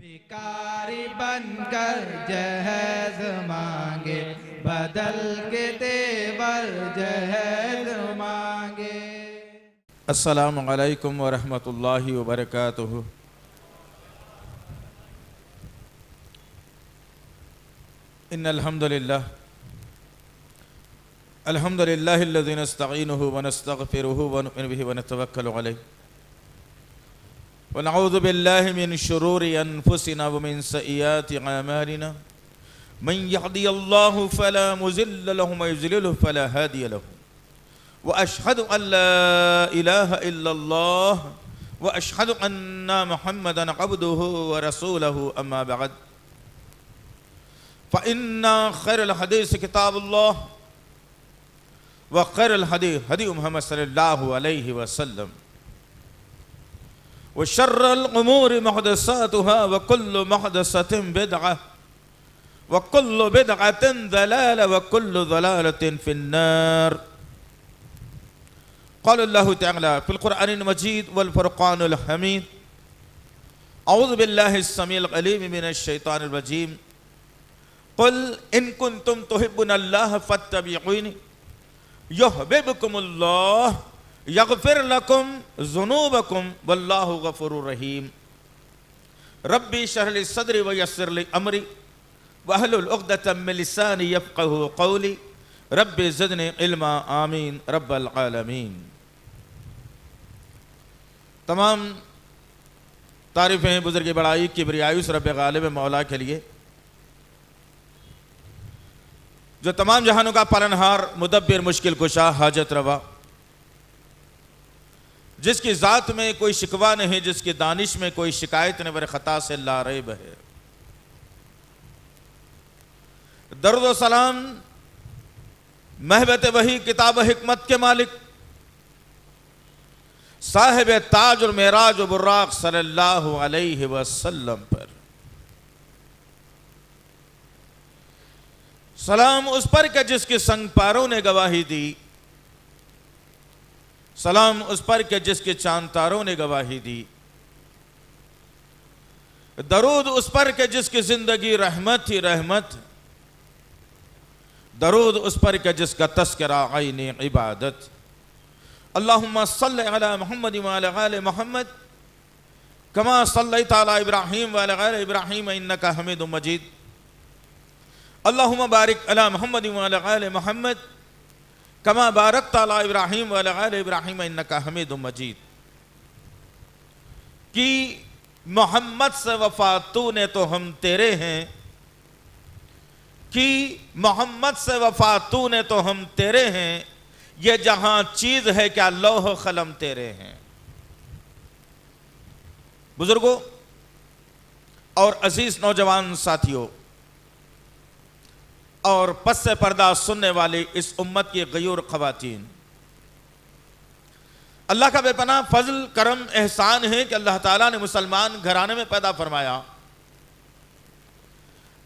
भिखारी बनकर जहेज मांगे बदल के तेवर जहेज मांगे। अस्सलामु अलैकुम व रहमतुल्लाहि व बरकातुहू। इन्नल हम्दुलिल्लाह अल्हम्दुलिल्लाहिल्लज़ी नस्तईनुहु व नस्तगफिरुहु व नु'मिनु बिही व नतवक्कलु अलैहि व नऊज़ु बिल्लाहि मिन शुरूरि अनफुसिना व मिन सय्यिआति अमालिना मन यहदियल्लाहु फला मुज़िल्ल लहु व युज़लिलहु फला हादिय लहु व अशहदु अन ला इलाहा इल्लल्लाह व अशहदु अन्ना मुहम्मदन अब्दुहु व रसूलुहु अम्मा बअद फ़इन्ना खैरल हदीस किताबुल्लाह व खैरल हदी हदी मुहम्मद सल्लल्लाहु अलैहि वसल्लम व शर्रल उमूरि मुहदसातुहा व कुल्लु मुहदसतिन बिदअह व कुल्लु बिदअतिन ज़लाला व कुल्लु ज़लालतिन फिन्नार। क़ाल अल्लाहु तआला फ़िल क़ुरआनिल मजीद वल फ़ुरक़ानिल हमीद। अऊज़ु बिल्लाहिस समीइल अलीम मिनश शैतानिर रजीम। क़ुल इन कुन्तुम तुहिब्बुनल्लाह फ़त्तबिऊनी युहब्बिबकुमुल्लाह यग़फ़िर लकुम ज़ुनूबकुम वल्लाहु गफ़ूरुर रहीम। रब्बी इश्रह ली सदरी व यस्सिर ली अमरी वहलुल उक़दतम मिन लिसानी यफ़क़हू क़ौली रब्बि ज़िदनी इल्मा आमीन रब्बल आलमीन। तमाम तारीफ़ें बुज़ुर्ग बड़ाई किब्रियाई उस रब्ब गालिब मौला के लिए जो तमाम जहानों का पालनहार मुदब्बिर मुश्किल कुशा हाजत रवा, जिसकी ज़ात में कोई शिकवा नहीं, जिसकी दानिश में कोई शिकायत नहीं, बर ख़ता से लारैब है। दर्द व सलाम महबत वही किताब हिकमत के मालिक साहिब ताज और मेराज और बुर्राक सल्लल्लाहु अलैहि वसल्लम पर सलाम उस पर के जिसके संग पारों ने गवाही दी, सलाम उस पर के जिसके चांद तारों ने गवाही दी, दरूद उस पर के जिसकी जिंदगी रहमत ही रहमत, दरूद उस पर के जिसका तस्करा आईने इबादत। अल्लाहुम्मा सल्लि अला मुहम्मद व अला आलि मुहम्मद कमा सल्लैता अला इब्राहीम व अला आलि इब्राहीम इन्नका हमीदुम मजीद। अल्लाहुम्मा बारिक अला मुहम्मद व अला आलि मुहम्मद कमा बारकता अला इब्राहीम व अला आलि इब्राहीम इन्नका हमीदुम मजीद। कि मोहम्मद से वफा तूने तो हम तेरे हैं, कि मोहम्मद से वफा तूने तो हम तेरे हैं, ये जहां चीज है क्या लौह कलम तेरे हैं। बुजुर्गों और अजीज नौजवान साथियों और पस से पर्दा सुनने वाली इस उम्मत की गयूर खवातीन, अल्लाह का बेपनाह फजल करम एहसान है कि अल्लाह ताला ने मुसलमान घराने में पैदा फरमाया।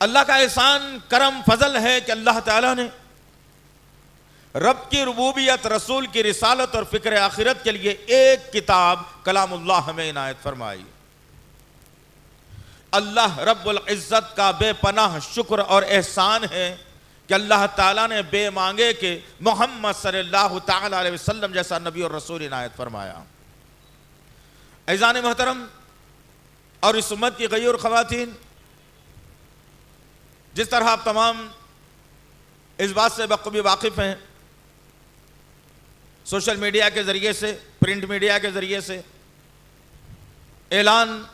अल्लाह का एहसान करम फजल है कि अल्लाह ताला ने रब की रुबूबियत, रसूल की रिसालत और फिक्र आखिरत के लिए एक किताब कलामुल्लाह हमें इनायत फरमाई। अल्लाह रब्बुल इज्जत का बेपनाह शुक्र और एहसान है कि अल्लाह ताला ने बेमांगे के मोहम्मद सल्लल्लाहु ताला अलैहि वसल्लम जैसा नबी और रसूल इनायत फरमाया। ऐज़ान मोहतरम और इस उम्मत की गयूर खवातीन, जिस तरह आप तमाम इस बात से बखूबी वाकिफ़ हैं, सोशल मीडिया के ज़रिए से, प्रिंट मीडिया के ज़रिए से ऐलान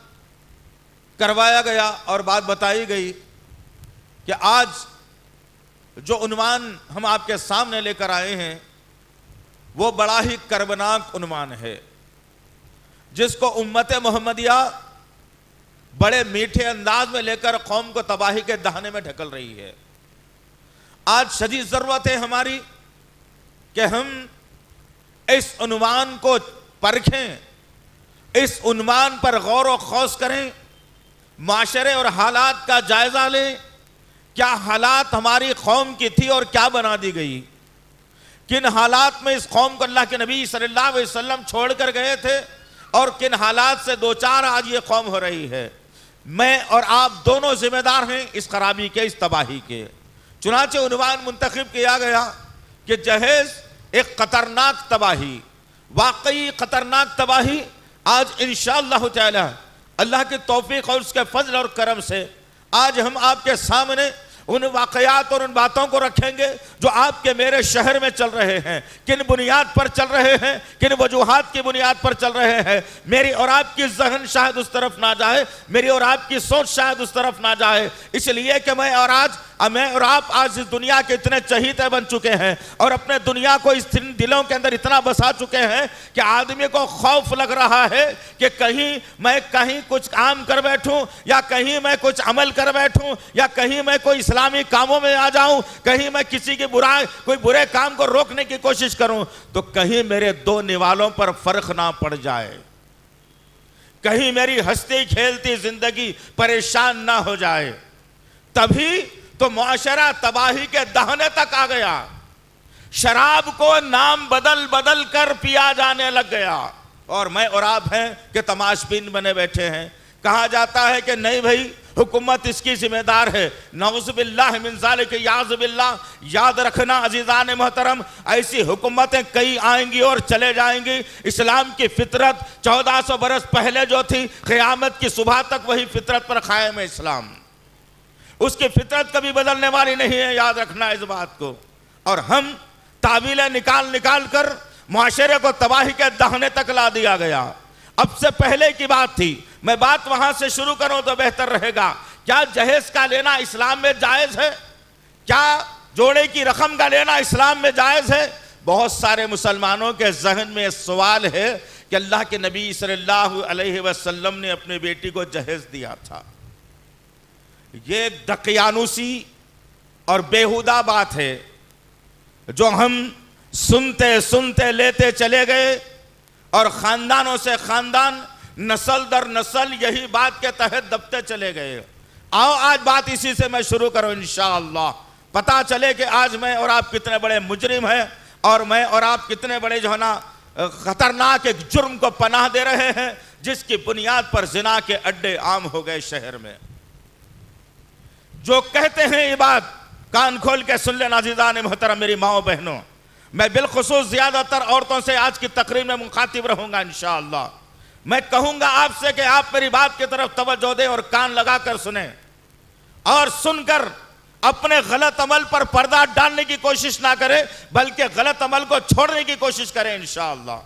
करवाया गया और बात बताई गई कि आज जो उन्वान हम आपके सामने लेकर आए हैं वो बड़ा ही कर्बनाक उन्वान है, जिसको उम्मत मोहम्मदिया बड़े मीठे अंदाज में लेकर कौम को तबाही के दहाने में ढकल रही है। आज शदीद ज़रूरत है हमारी कि हम इस उन्वान को परखें, इस उन्वान पर गौर व खौस करें, माशरे और हालात का जायजा लें। क्या हालात हमारी कौम की थी और क्या बना दी गई, किन हालात में इस कौम को अल्लाह के नबी सल्लल्लाहु अलैहि वसल्लम छोड़ कर गए थे और किन हालात से दो चार आज ये कौम हो रही है। मैं और आप दोनों जिम्मेदार हैं इस खराबी के, इस तबाही के। चुनाचे उन्वान मुंतखब किया गया कि जहेज एक खतरनाक तबाही, वाकई खतरनाक तबाही। आज इंशाअल्लाह ताला अल्लाह की तौफीक और उसके फजल और करम से आज हम आपके सामने उन वाकयात और उन बातों को रखेंगे जो आपके मेरे शहर में चल रहे हैं, किन बुनियाद पर चल रहे हैं, किन वजूहात की बुनियाद पर चल रहे हैं। मेरी और आपकी जहन शायद उस तरफ ना जाए, मेरी और आपकी सोच शायद उस तरफ ना जाए, इसलिए कि मैं और आप आज इस दुनिया के इतने चहीते बन चुके हैं और अपने दुनिया को इस दिलों के अंदर इतना बसा चुके हैं कि आदमी को खौफ लग रहा है कि कहीं कुछ काम कर बैठूं या कहीं मैं कुछ अमल कर बैठूं या कहीं मैं कोई इस्लामी कामों में आ जाऊं, कहीं मैं किसी की कोई बुरे काम को रोकने की कोशिश करूं तो कहीं मेरे दो निवालों पर फर्क ना पड़ जाए, कहीं मेरी हंसती खेलती जिंदगी परेशान ना हो जाए। तभी तो मुआशरा तबाही के दहने तक आ गया। शराब को नाम बदल बदल कर पिया जाने लग गया और मैं और आप हैं कि तमाशबीन बने बैठे हैं। कहा जाता है कि नहीं भाई, हुकूमत इसकी जिम्मेदार है। नऊज़ुबिल्लाह मिन ज़ालिक, याज़ुबिल्लाह। याद रखना अज़ीज़ान मोहतरम, ऐसी हुकूमतें कई आएंगी और चले जाएंगी। इस्लाम की फितरत 1400 बरस पहले जो थी, क़यामत की सुबह तक वही फितरत पर कायम है इस्लाम। उसकी फितरत कभी बदलने वाली नहीं है, याद रखना इस बात को। और हम तावीलें निकाल कर मुआशरे को तबाही के दहने तक ला दिया गया। अब से पहले की बात थी, मैं बात वहां से शुरू करूं तो बेहतर रहेगा। क्या जहेज का लेना इस्लाम में जायज है? क्या जोड़े की रकम का लेना इस्लाम में जायज है? बहुत सारे मुसलमानों के जहन में सवाल है कि अल्लाह के नबी सल्लल्लाहु अलैहि वसल्लम ने अपनी बेटी को जहेज दिया था। ये दकियानुसी और बेहुदा बात है जो हम सुनते सुनते लेते चले गए और खानदानों से खानदान, नस्ल दर नस्ल यही बात के तहत दबते चले गए। आओ आज बात इसी से मैं शुरू करूं इंशाअल्लाह। पता चले कि आज मैं और आप कितने बड़े मुजरिम हैं और मैं और आप कितने बड़े जो है ना खतरनाक एक जुर्म को पनाह दे रहे हैं जिसकी बुनियाद पर जिना के अड्डे आम हो गए शहर में। जो कहते हैं ये बात कान खोल के सुन लेना अज़ीज़ान मोहतरम, मेरी माओ बहनों। मैं बिलखुसूस ज्यादातर औरतों से आज की तकरीर में मुखातिब रहूंगा इंशाअल्लाह। मैं कहूंगा आपसे कि आप मेरी बात की तरफ तवज्जो दें और कान लगाकर सुने और सुनकर अपने गलत अमल पर पर्दा डालने की कोशिश ना करें, बल्कि गलत अमल को छोड़ने की कोशिश करें इंशाअल्लाह।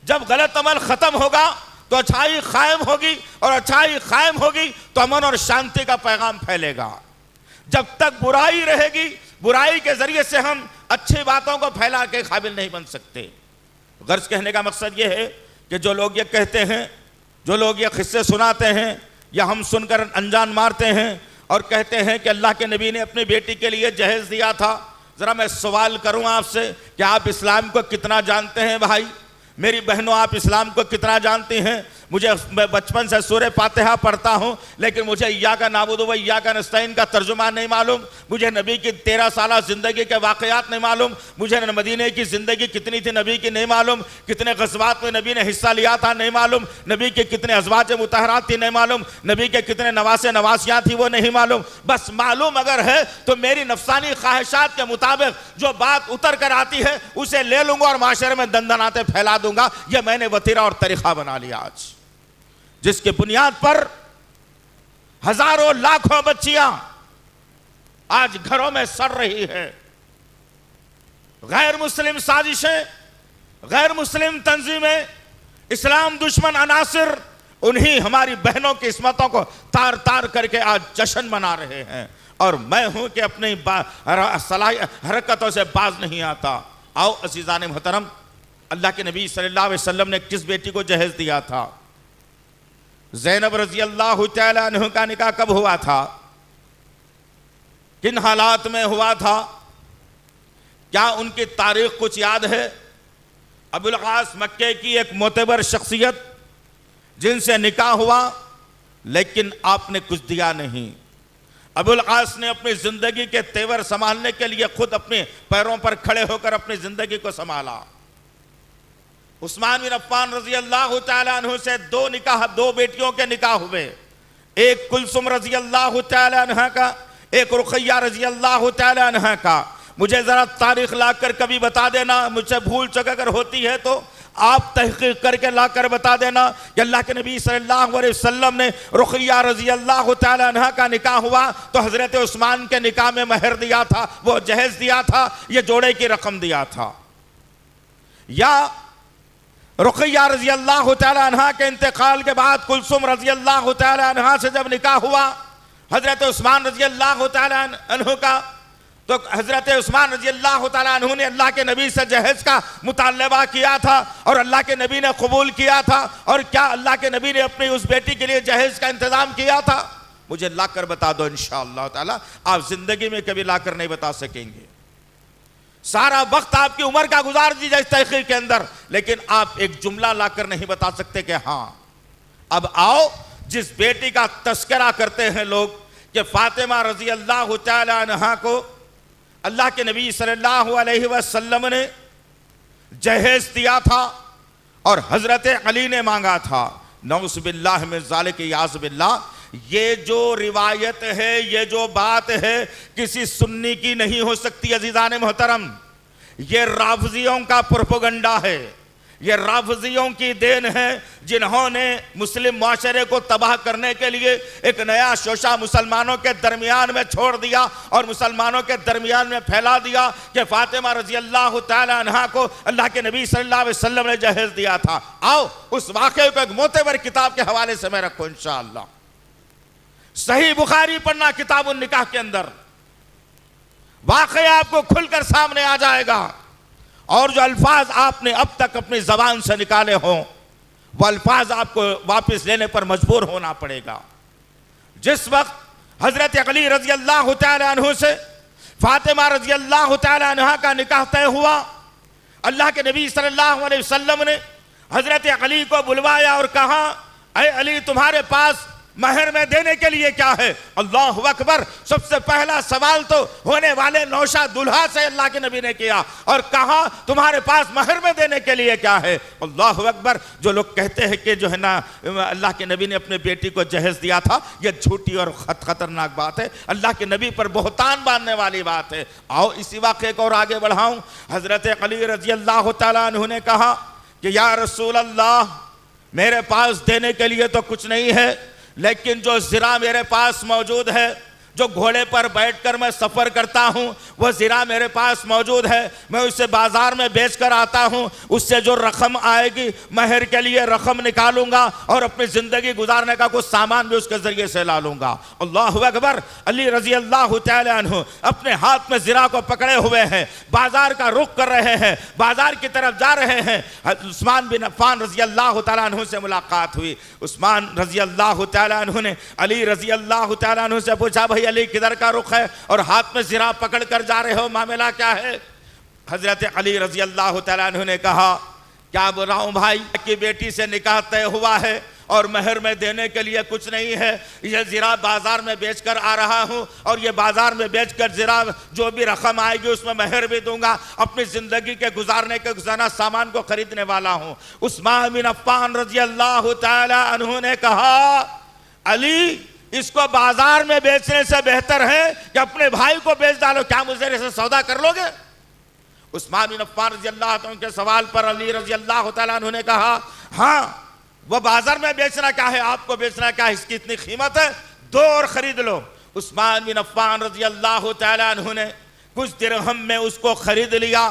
जब गलत अमल खत्म होगा तो अच्छाई कायम होगी और अच्छाई कायम होगी तो अमन और शांति का पैगाम फैलेगा। जब तक बुराई रहेगी, बुराई के जरिए से हम अच्छी बातों को फैला के काबिल नहीं बन सकते। गर्ज कहने का मकसद यह है कि जो लोग ये कहते हैं, जो लोग ये किस्से सुनाते हैं या हम सुनकर अनजान मारते हैं और कहते हैं कि अल्लाह के नबी ने अपनी बेटी के लिए जहेज दिया था, जरा मैं सवाल करूं आपसे कि आप इस्लाम को कितना जानते हैं भाई? मेरी बहनों, आप इस्लाम को कितना जानती हैं? मैं बचपन से सूरह फातिहा पढ़ता हूँ, लेकिन मुझे इय्याका नाबुदु व इय्याका नस्तईन का तर्जुमा नहीं मालूम। मुझे नबी की 13 साल ज़िंदगी के वाक़यात नहीं मालूम। मुझे मदीने की ज़िंदगी कितनी थी नबी की नहीं मालूम। कितने ग़ज़वात में नबी ने हिस्सा लिया था नहीं मालूम। नबी के कितने अज़वाज मुतहरात थी नहीं मालूम। नबी के कितने नवासे नवासियाँ थी वो नहीं मालूम। बस मालूम अगर है तो मेरी नफसानी ख्वाहिशात के मुताबिक जो बात उतर कर आती है उसे ले लूँगा और माशरे में दंदनाते फैला दूंगा। यह मैंने वतीरा और तरीक़ा बना लिया आज, जिसके बुनियाद पर हजारों लाखों बच्चियां आज घरों में सड़ रही है। गैर मुस्लिम साजिशें, गैर मुस्लिम तंजीमें, इस्लाम दुश्मन अनासिर उन्हीं हमारी बहनों की इस्मतों को तार तार करके आज जश्न मना रहे हैं। और मैं हूं कि अपनी हरकतों से बाज नहीं आता। आओ अज़ीज़ान मोहतरम, अल्लाह के नबी सल्लल्लाहु अलैहि वसल्लम ने किस बेटी को जहेज दिया था? ज़ैनब रज़ी अल्लाह तआला अन्हा का निकाह कब हुआ था? किन हालात में हुआ था? क्या उनकी तारीख कुछ याद है? अबुल आस मक्के की एक मोतबर शख्सियत, जिनसे निकाह हुआ लेकिन आपने कुछ दिया नहीं। अबुल आस ने अपनी जिंदगी के तेवर संभालने के लिए खुद अपने पैरों पर खड़े होकर अपनी जिंदगी को संभाला। उस्मान बिन अफ्फान रजी अल्लाह तआला अन्हु से दो बेटियों के निकाह हुए। एक कुलसुम रजी अल्लाह तआला अन्हा का, एक रुक़ैया रजी अल्लाह तआला अन्हा का। मुझे जरा तारीख लाकर कभी बता देना, मुझसे भूल चूक अगर होती है तो आप तहकीक करके लाकर बता देना कि अल्लाह के नबी सल्लल्लाहु अलैहि वसल्लम ने रुक़ैया रजी अल्लाह तआला अन्हा का निकाह हुआ तो हजरत उस्मान के निकाह में महर दिया था, वो जहेज दिया था, ये जोड़े की रकम दिया था। या रुक़ैया रजी अल्लाह तआला अन्हा के इंतकाल के बाद कुलसुम रजी अल्लाह तआला अन्हा से जब निकाह हुआ हजरत उस्मान रजी अल्लाह तआला अन्हु का, तो हजरत उस्मान रजी अल्लाह तआला अन्हु ने अल्लाह के नबी से जहेज का मुतालबा किया था और अल्लाह के नबी ने कबूल किया था। और क्या अल्लाह के नबी ने अपनी उस बेटी के लिए जहेज का इंतजाम किया था? मुझे लाकर बता दो, इंशाअल्लाह ताला। आप जिंदगी में कभी लाकर नहीं बता सकेंगे। सारा वक्त आपकी उम्र का गुजार दीजिए इस तहकीक के अंदर, लेकिन आप एक जुमला लाकर नहीं बता सकते कि हाँ। अब आओ, जिस बेटी का तस्करा करते हैं लोग कि फातिमा रजी अल्लाह तआला अन्हा को अल्लाह के नबी सल्लल्लाहु अलैहि वसल्लम ने जहेज दिया था और हजरत अली ने मांगा था, नऊज़ बिल्लाह मिन ज़ालिक याज़ बिल्लाह। ये जो रिवायत है, ये जो बात है, किसी सुन्नी की नहीं हो सकती अजीज़ान मोहतरम। ये राफ़ज़ियों का प्रोपेगेंडा है, ये राफ़ज़ियों की देन है, जिन्होंने मुस्लिम माशरे को तबाह करने के लिए एक नया शोशा मुसलमानों के दरमियान में छोड़ दिया और मुसलमानों के दरमियान में फैला दिया कि फातिमा रजी अल्लाह तआला अन्हा को अल्लाह के नबी सल्लल्लाहु अलैहि वसल्लम ने जहेज दिया था। आओ उस वाक़े को एक मोतेबर किताब के हवाले से मैं रखूं इंशाअल्लाह। सही बुखारी पढ़ना किताबुन निकाह के अंदर, वाक़या आपको खुलकर सामने आ जाएगा। और जो अल्फाज आपने अब तक अपनी जबान से निकाले हों वो अल्फाज आपको वापस लेने पर मजबूर होना पड़ेगा। जिस वक्त हजरत अली रजी अल्लाह तआला अन्हु से फातिमा रजी अल्लाह तआला अन्हा का निकाह तय हुआ, अल्लाह के नबी सल्लल्लाहु अलैहि वसल्लम ने हजरत अली को बुलवाया और कहा, ऐ अली, तुम्हारे पास महर में देने के लिए क्या है? अल्लाहु अकबर। सबसे पहला सवाल तो होने वाले नौशा दुल्हा से अल्लाह के नबी ने किया और कहा, तुम्हारे पास महर में देने के लिए क्या है? अल्लाहु अकबर। जो लोग कहते हैं कि जो है ना अल्लाह के नबी ने अपने बेटी को जहेज दिया था, यह झूठी और खतरनाक बात है, अल्लाह के नबी पर बहुतान बांधने वाली बात है। आओ इसी वाक़े को और आगे बढ़ाऊं। हजरत अली रजी अल्लाह तआला अन्हु ने कहा कि या रसूल अल्लाह, मेरे पास देने के लिए तो कुछ नहीं है, लेकिन जो ज़िरा मेरे पास मौजूद है, जो घोड़े पर बैठकर मैं सफ़र करता हूँ, वह ज़िरा मेरे पास मौजूद है, मैं उसे बाज़ार में बेच कर आता हूँ, उससे जो रकम आएगी महर के लिए रकम निकालूंगा और अपनी ज़िंदगी गुजारने का कुछ सामान भी उसके ज़रिए से ला लूँगा। अल्लाहु अकबर। अली रज़ी अल्लाह तआला अन्हु अपने हाथ में ज़िरा को पकड़े हुए हैं, बाज़ार का रुख कर रहे हैं, बाज़ार की तरफ जा रहे हैं। उस्मान बिन अफ़्फ़ान रज़ी अल्लाह तआला अन्हु से मुलाकात हुई। उस्मान रज़ी अल्लाह तआला अन्हु ने अली रज़ी अल्लाह तआला अन्हु से पूछा, भाई अली किधर का रुख है और हाथ में ज़िरा पकड़ कर जा रहे हो, मामला क्या है? हजरत अली रजी अल्लाह तआला अन्हु ने कहा, क्या बोल रहा हूँ भाई, की बेटी से निकाह तय हुआ है और महर में देने के लिए कुछ नहीं है, ये ज़िरा बाज़ार में बेचकर आ रहा हूँ और ये बाज़ार में बेचकर ज़िरा जो भी रकम आएगी उसमें महर भी दूंगा, अपनी ज़िंदगी के गुजारने के गुजारना सामान को खरीदने वाला हूँ। उस्मान बिन अफ़्फ़ान रजी अल्लाह तआला अन्हु ने कहा, अली, इसको बाजार में बेचने से बेहतर है कि अपने भाई को बेच डालो, क्या मुझे ऐसे सौदा कर लोगे? उस्मान बिन अफ़्फ़ान रज़ी अल्लाह तआला के सवाल पर अली रज़ी अल्लाह तआला अन्हु ने कहा, हाँ, वो बाजार में बेचना क्या है, आपको बेचना क्या है, इसकी इतनी कीमत है, दो और खरीद लो। उस्मान बिन अफ़्फ़ान रज़ी अल्लाह तआला अन्हु ने कुछ दिरहम में उसको खरीद लिया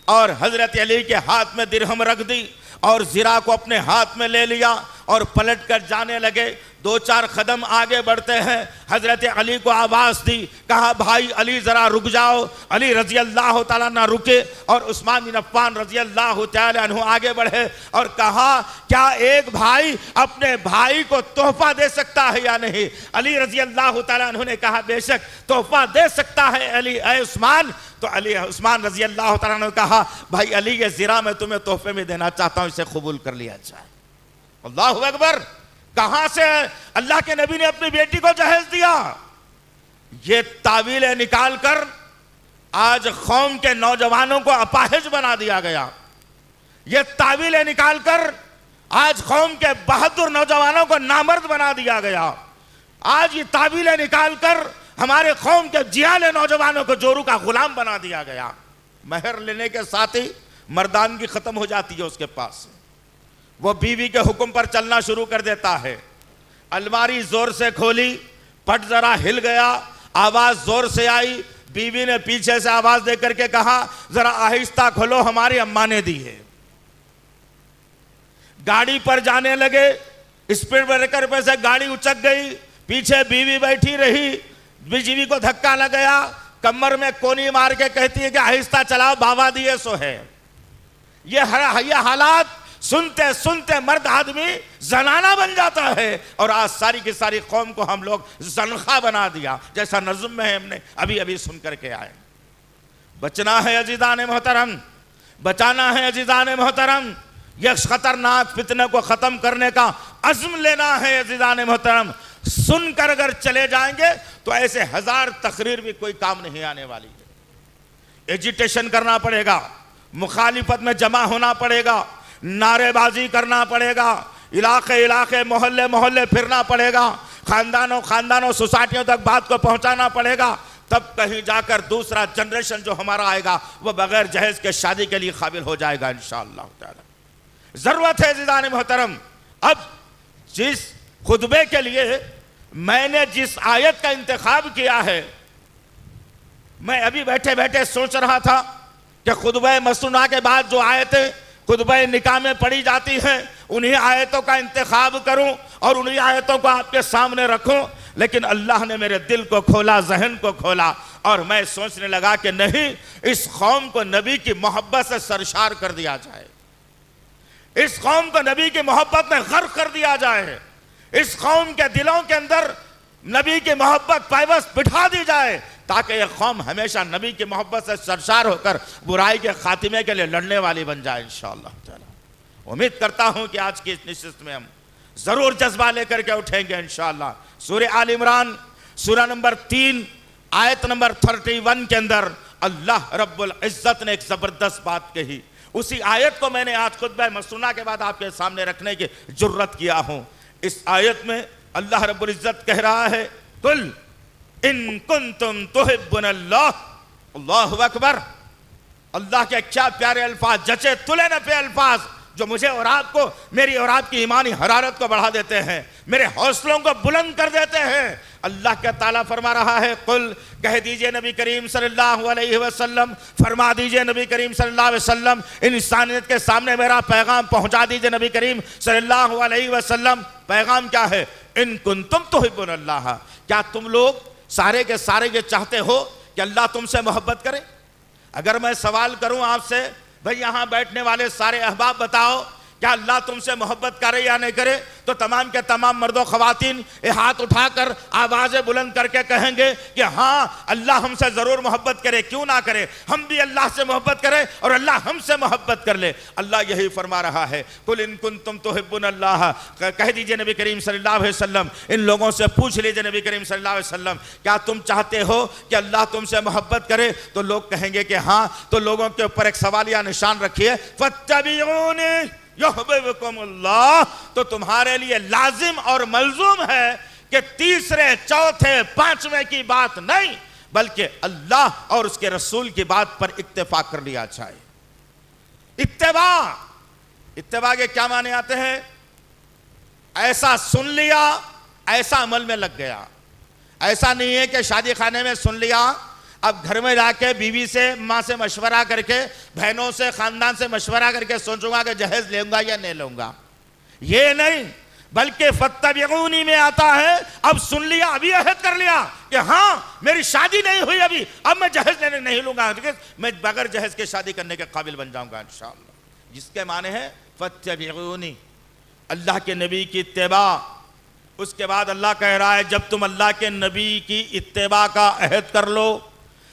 और हजरत अली के हाथ में दिरहम रख दी और ज़िरा को अपने हाथ में ले लिया और पलट कर जाने लगे। 2-4 कदम आगे बढ़ते हैं, हजरत अली को आवाज दी, कहा भाई अली जरा रुक जाओ। अली रजी अल्लाह तआला ना रुके और उस्मान बिन अफ़्फ़ान रजी अल्लाह तआला अन्हु आगे बढ़े और कहा क्या एक भाई अपने भाई को तोहफा दे सकता है या नहीं? अली रजी अल्लाह तआला अन्हु ने कहा बेशक तोहफा दे सकता है अली ऐ उस्मान। तो अली उस्मान रजी अल्लाह तआला ने कहा भाई अली ये ज़रा मैं तुम्हें तोहफे में देना चाहता हूं, इसे कबूल कर लिया जाए। अल्लाहु अकबर। कहां से अल्लाह के नबी ने अपनी बेटी को जहेज दिया? ये तावीलें निकाल कर आज कौम के नौजवानों को अपाहिज बना दिया गया। ये तावीलें निकाल कर आज कौम के बहादुर नौजवानों को नामर्द बना दिया गया। आज ये तावीलें निकाल कर हमारे कौम के जियाले नौजवानों को जोरू का गुलाम बना दिया गया। महर लेने के साथ ही मर्दानगी खत्म हो जाती है उसके पास। वो बीवी के हुक्म पर चलना शुरू कर देता है। अलमारी जोर से खोली, पट जरा हिल गया, आवाज जोर से आई। बीवी ने पीछे से आवाज दे करके कहा जरा आहिस्ता खोलो, हमारी अम्मा ने दी है। गाड़ी पर जाने लगे, स्पीड ब्रेकर पे से गाड़ी उचक गई, पीछे बीवी बैठी रही। बीवी को धक्का लग गया, कमर में कोनी मार के कहती है कि आहिस्ता चलाओ, बाबा दिए सो है। ये हालात सुनते सुनते मर्द आदमी जनाना बन जाता है और आज सारी की सारी कौम को हम लोग जनखा बना दिया, जैसा नज़्म में है हमने अभी अभी सुन करके आए। बचना है अजीज़ान मोहतरम, बचाना है अजीज़ान मोहतरम। यह खतरनाक फितने को खत्म करने का अज़्म लेना है अजीज़ान मोहतरम। सुनकर अगर चले जाएंगे तो ऐसे 1000 तकरीर भी कोई काम नहीं आने वाली है। एजिटेशन करना पड़ेगा, मुखालिफत में जमा होना पड़ेगा, नारेबाजी करना पड़ेगा, इलाके इलाके मोहल्ले मोहल्ले फिरना पड़ेगा, खानदानों खानदानों सोसाइटियों तक बात को पहुंचाना पड़ेगा। तब कहीं जाकर दूसरा जनरेशन जो हमारा आएगा वह बगैर जहेज के शादी के लिए काबिल हो जाएगा इंशाअल्लाह ताला। जरूरत है अज़ीज़ान मोहतरम। अब जिस खुतबे के लिए मैंने जिस आयत का इंतखाब किया है, मैं अभी बैठे बैठे सोच रहा था कि खुतबे मसनूना के बाद जो आयतें खुतबे निकाह में पढ़ी जाती हैं उन्हीं आयतों का इंतखाब करूं और उन्हीं आयतों को आपके सामने रखूं। लेकिन अल्लाह ने मेरे दिल को खोला, जहन को खोला और मैं सोचने लगा कि नहीं, इस कौम को नबी की मोहब्बत से सरशार कर दिया जाए, इस कौम को नबी की मोहब्बत में गर्क कर दिया जाए, इस कौम के दिलों के अंदर नबी की मोहब्बत पायबस बिठा दी जाए ताकि यह कौम हमेशा नबी की मोहब्बत से सरशार होकर बुराई के खात्मे के लिए लड़ने वाली बन जाए इंशाअल्लाह ताला। उम्मीद करता हूं कि आज की इस नशिस्त में हम जरूर जज्बा लेकर के उठेंगे इंशाअल्लाह। सूरह आल इमरान सूरह नंबर 3 आयत नंबर 31 के अंदर अल्लाह रब्बुल इज्जत ने एक जबरदस्त बात कही। उसी आयत को मैंने आज खुतबा मसनूना के बाद आपके सामने रखने की जुर्रत किया हूं। इस आयत में अल्लाह रब्बुल इज्जत कह रहा है कुल इन कुंतुम तुहिब्बुनल्लाह। अल्लाहु अकबर। अल्लाह के क्या प्यारे अल्फाज, जचे तुले न पे अल्फाज जो मुझे और आपको, मेरी और आपकी ईमानी हरारत को बढ़ा देते हैं, मेरे हौसलों को बुलंद कर देते हैं। अल्लाह का ताला फरमा रहा है कुल, कह दीजिए नबी करीम सल्लल्लाहु अलैहि वसल्लम, फरमा दीजिए नबी करीम सल्लल्लाहु अलैहि वसल्लम, इंसानियत के सामने मेरा पैगाम पहुंचा दीजिए नबी करीम सल्लल्लाहु अलैहि वसल्लम। पैगाम क्या है? इन कुंतुम तुहिब्बुनल्लाह, क्या तुम लोग सारे के सारे ये चाहते हो कि अल्लाह तुमसे मोहब्बत करे? अगर मैं सवाल करूं आपसे, भाई यहां बैठने वाले सारे अहबाब बताओ क्या अल्लाह तुमसे मोहब्बत करे या नहीं करे, तो तमाम के तमाम मर्दों खवातीन ये हाथ उठाकर आवाजें बुलंद करके कहेंगे कि हाँ अल्लाह हमसे जरूर मोहब्बत करे, क्यों ना करे, हम भी अल्लाह से मोहब्बत करें और अल्लाह हमसे मोहब्बत कर ले। अल्लाह यही फरमा रहा है कुल इन कुंतुम तुहिब्बुनल्लाह, कह दीजिए नबी करीम सल्लल्लाहु अलैहि वसल्लम, इन लोगों से पूछ लीजिए नबी करीम सल्लल्लाहु अलैहि वसल्लम, क्या तुम चाहते हो कि अल्लाह तुमसे मोहब्बत करे? तो लोग कहेंगे कि हाँ। तो लोगों के ऊपर एक सवालिया निशान रखिए, फत्तबिऊनी युहब्बुकुमुल्लाह। तो तुम्हारे लिए लाजिम और मलजूम है कि तीसरे चौथे पांचवें की बात नहीं बल्कि अल्लाह और उसके रसूल की बात पर इत्तेफा कर लिया जाए। इत्तेबा, इत्तेबा के क्या माने आते हैं? ऐसा सुन लिया, ऐसा अमल में लग गया। ऐसा नहीं है कि शादी खाने में सुन लिया, अब घर में जाके बीवी से, माँ से मशवरा करके, बहनों से, खानदान से मशवरा करके सोचूंगा कि जहेज लूंगा या नहीं लूंगा। ये नहीं, बल्कि फत्तबिऊनी में आता है, अब सुन लिया, अभी अहद कर लिया कि हाँ मेरी शादी नहीं हुई अभी, अब मैं जहेज लेने नहीं लूंगा, मैं बगैर जहेज के शादी करने के काबिल बन जाऊंगा इंशाअल्लाह। जिसके माने हैं फत्तबिऊनी, अल्लाह के नबी की इत्तिबा। उसके बाद अल्लाह कह रहा है जब तुम अल्लाह के नबी की इत्तिबा का अहद कर लो,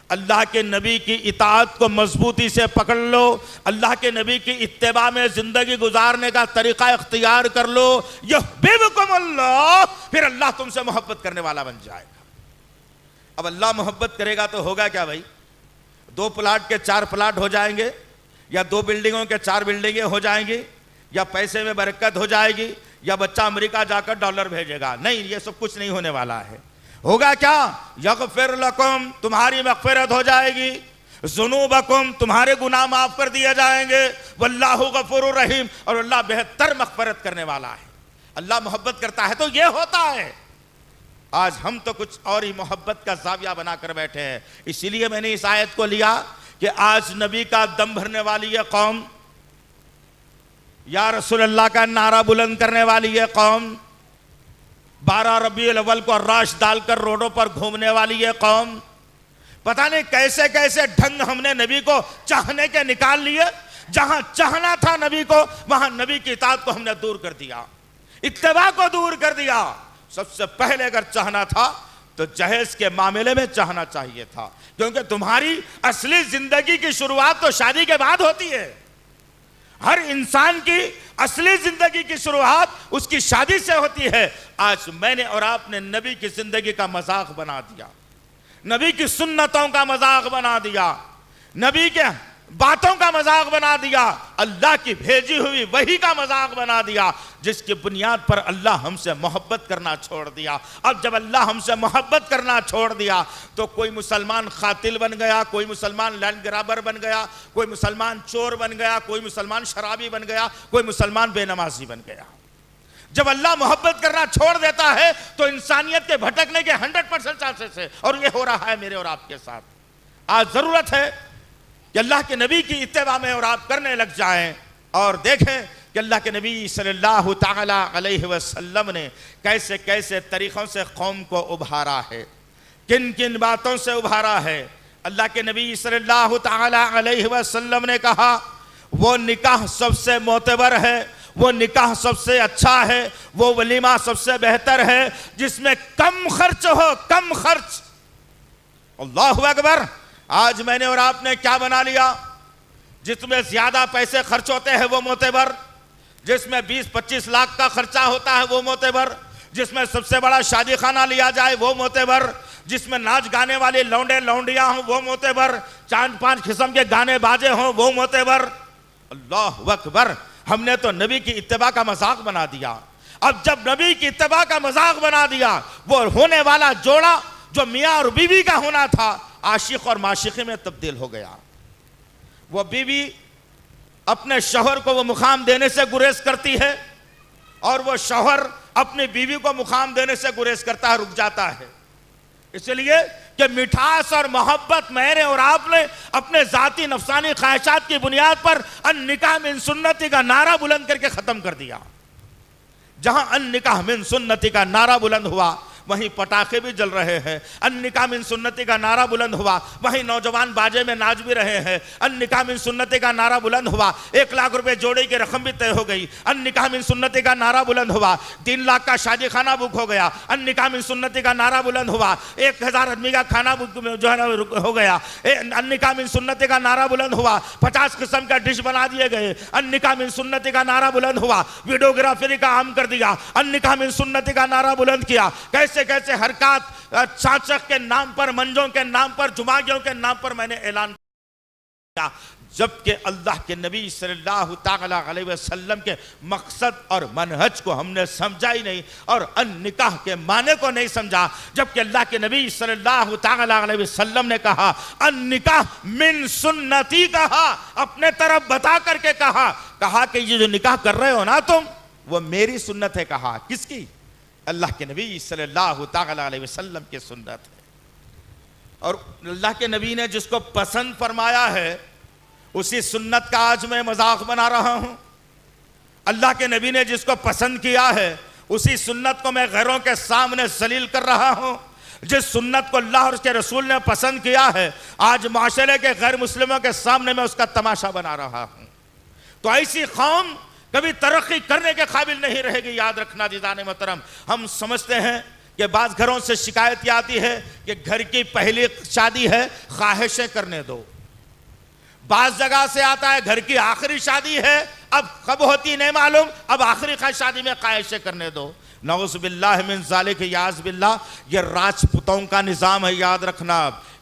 अल्लाह के नबी की इताअत को मजबूती से पकड़ लो, अल्लाह के नबी की इत्तिबा में जिंदगी गुजारने का तरीका इख्तियार कर लो, युहिब्बुकुमुल्लाह, फिर अल्लाह तुमसे मोहब्बत करने वाला बन जाएगा। अब अल्लाह मोहब्बत करेगा तो होगा क्या भाई? 2 प्लाट के 4 प्लाट हो जाएंगे, या 2 बिल्डिंगों के 4 बिल्डिंगें हो जाएंगी, या पैसे में बरकत हो जाएगी, या बच्चा अमेरिका जाकर डॉलर भेजेगा। नहीं, ये सब कुछ नहीं होने वाला है। होगा क्या? यगफिर लकुम, तुम्हारी मगफिरत हो जाएगी, ज़ुनूबकुम, तुम्हारे गुनाह माफ कर दिए जाएंगे, वल्लाहु गफूरुर रहीम, और अल्लाह बेहतर मगफिरत करने वाला है। अल्लाह मोहब्बत करता है तो ये होता है। आज हम तो कुछ और ही मोहब्बत का जाविया बनाकर बैठे हैं। इसीलिए मैंने इस आयत को लिया कि आज नबी का दम भरने वाली ये कौम, या रसूल अल्लाह का नारा बुलंद करने वाली ये कौम, 12 रबीउल अव्वल को राश डालकर रोडों पर घूमने वाली ये कौम, पता नहीं कैसे कैसे ढंग हमने नबी को चाहने के निकाल लिए। जहां चाहना था नबी को, वहां नबी की इताअत को हमने दूर कर दिया, इत्तिबा को दूर कर दिया। सबसे पहले अगर चाहना था तो जहेज के मामले में चाहना चाहिए था, क्योंकि तुम्हारी असली जिंदगी की शुरुआत तो शादी के बाद होती है। हर इंसान की असली जिंदगी की शुरुआत उसकी शादी से होती है। आज मैंने और आपने नबी की जिंदगी का मजाक बना दिया, नबी की सुन्नतों का मजाक बना दिया, नबी के बातों का मजाक बना दिया, अल्लाह की भेजी हुई वही का मजाक बना दिया, जिसकी बुनियाद पर अल्लाह हमसे मोहब्बत करना छोड़ दिया। अब जब अल्लाह हमसे मोहब्बत करना छोड़ दिया तो कोई मुसलमान कातिल बन गया, कोई मुसलमान लैंड ग्राबर बन गया, कोई मुसलमान चोर बन गया, कोई मुसलमान शराबी बन गया, कोई मुसलमान बेनमाजी बन गया। जब अल्लाह मोहब्बत करना छोड़ देता है तो इंसानियत के भटकने के 100% चांसेस है, और ये हो रहा है मेरे और आपके साथ। आज जरूरत है कि अल्लाह के नबी की इत्तिबा में और आप करने लग जाएं, और देखें कि अल्लाह के नबी सल्लल्लाहु ताला अलैहि वसल्लम ने कैसे कैसे तरीक़ों से कौम को उभारा है, किन किन बातों से उभारा है। अल्लाह के नबी सल्लल्लाहु ताला अलैहि वसल्लम ने कहा वो निकाह सबसे मोतबर है, वो निकाह सबसे अच्छा है, वो वलीमा सबसे बेहतर है जिसमें कम खर्च हो, कम खर्च। अल्लाहु अकबर। आज मैंने और आपने क्या बना लिया? जिसमें ज्यादा पैसे खर्च होते हैं वो मोतेबर, जिसमें 20-25 लाख का खर्चा होता है वो मोतेबर, जिसमें सबसे बड़ा शादी खाना लिया जाए वो मोतेबर, जिसमें नाच गाने वाले लौंडे लौंडियां हों वो मोतेबर, 4-5 किस्म के गाने बाजे हों वो मोतेबर। अल्लाह अकबर। हमने तो नबी की इत्तिबा का मजाक बना दिया। अब जब नबी की इत्तिबा का मजाक बना दिया, वो होने वाला जोड़ा जो मियाँ और बीवी का होना था आशिक और माशिकी में तब्दील हो गया। वो बीवी अपने शौहर को वो मुकाम देने से गुरेज करती है, और वो शौहर अपनी बीवी को मुकाम देने से गुरेज करता है, रुक जाता है। इसलिए कि मिठास और मोहब्बत मैंने और आपने अपने जाती नफसानी ख्वाहिशात की बुनियाद पर अन निकाह मिन सुन्नती का नारा बुलंद करके खत्म कर दिया। जहां अन निकाह मिन सुन्नती का नारा बुलंद हुआ वहीं पटाखे भी जल रहे हैं। अन निकाह मिन सुन्नती का नारा बुलंद हुआ वहीं नौजवान बाजे में नाच भी रहे हैं। अन निकाह मिन सुन्नती का नारा बुलंद हुआ 1 लाख रुपए जोड़े की रकम भी तय हो गई। अन निकाह मिन सुन्नती का नारा बुलंद हुआ 3 लाख का शादी खाना बुक हो गया। अन निकाह मिन सुन्नती का नारा बुलंद हुआ 1000 आदमी का खाना बुक जो है ना हो गया। अन निकाह मिन सुन्नती का नारा बुलंद हुआ 50 किस्म का डिश बना दिए गए। अन निकाह मिन सुन्नती का नारा बुलंद हुआ वीडियोग्राफी का आम कर दिया। अन निकाह मिन सुन्नती का नारा बुलंद किया। कैसे कैसे हरकत चाचक के नाम पर, मंजों के नाम पर, जुमागियों के नाम पर मैंने ऐलान किया, जबकि अल्लाह के नबी सल्लल्लाहु ताला अलैहि वसल्लम के मकसद और मनहज को हमने समझा ही नहीं, और अन निकाह के माने को नहीं समझा। जबकि अल्लाह के नबी सल्लल्लाहु ताला अलैहि वसल्लम ने कहा अन निकाह मिन सुन्नती, कहा अपने तरफ बता करके कहा कि ये जो निकाह कर रहे हो ना तुम, वो मेरी सुन्नत है। कहा किसकी? अल्लाह के नबी सल्लल्लाहु ताला अलैहि वसल्लम की सुन्नत है। और अल्लाह के नबी ने जिसको पसंद फरमाया है उसी सुन्नत का आज मैं मजाक बना रहा हूं। अल्लाह के नबी ने जिसको पसंद किया है उसी सुन्नत को मैं गैरों के सामने जलील कर रहा हूं। जिस सुन्नत को अल्लाह और उसके रसूल ने पसंद किया है, आज माशरे के गैर मुस्लिमों के सामने मैं उसका तमाशा बना रहा हूं। तो ऐसी कौम कभी तरक्की करने के काबिल नहीं रहेगी। याद रखना दीदाने मोहतरम, हम समझते हैं कि बाज़ घरों से शिकायत आती है कि घर की पहली शादी है, ख्वाहिशें करने दो। बाज़ जगह से आता है घर की आखिरी शादी है, अब कब होती नहीं मालूम, अब आखिरी शादी में ख्वाहिशें करने दो। नऊज़ बिल्लाह मिन ज़ालिक, याज़ बिल्लाह, ये राजपूतों का निज़ाम है। याद रखना,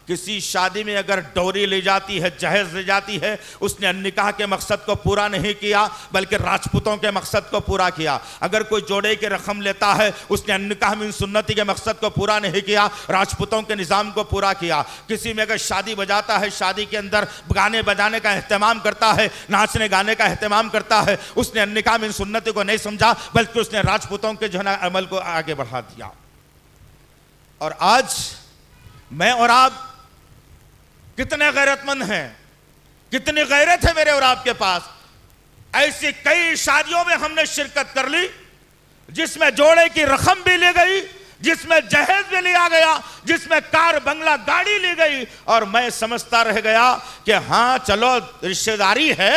किसी शादी में अगर डोरी ले जाती है, जहेज ले जाती है, उसने निकाह के मकसद को पूरा नहीं किया बल्कि राजपूतों के मकसद को पूरा किया। अगर कोई जोड़े की रकम लेता है, उसने निकाह मिन सुन्नती के मकसद को पूरा नहीं किया, राजपूतों के निज़ाम को पूरा किया। किसी में अगर शादी बजाता है, शादी के अंदर गाने बजाने का अहतमाम करता है, नाचने गाने का अहतमाम करता है, उसने निकाह मिन सुन्नती को नहीं समझा बल्कि उसने राजपूतों के जो है अमल को आगे बढ़ा दिया। और आज मैं और आप कितने गैरतमंद हैं, कितनी गैरत है मेरे और आपके पास। ऐसी कई शादियों में हमने शिरकत कर ली जिसमें जोड़े की रकम भी ली गई, जिसमें जहेज भी लिया गया, जिसमें कार बंगला गाड़ी ली गई, और मैं समझता रह गया कि हाँ चलो रिश्तेदारी है,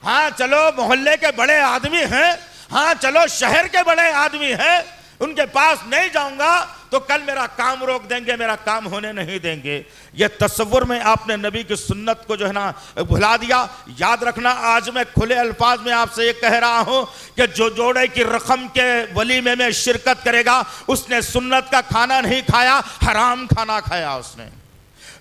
हाँ चलो मोहल्ले के बड़े आदमी हैं, हाँ चलो शहर के बड़े आदमी हैं, उनके पास नहीं जाऊंगा तो कल मेरा काम रोक देंगे, मेरा काम होने नहीं देंगे। ये तस्वुर में आपने नबी की सुन्नत को जो है ना भुला दिया। याद रखना, आज मैं खुले अल्फाज में आपसे ये कह रहा हूं कि जो जोड़े की रकम के वलीमे में शिरकत करेगा, उसने सुन्नत का खाना नहीं खाया, हराम खाना खाया उसने।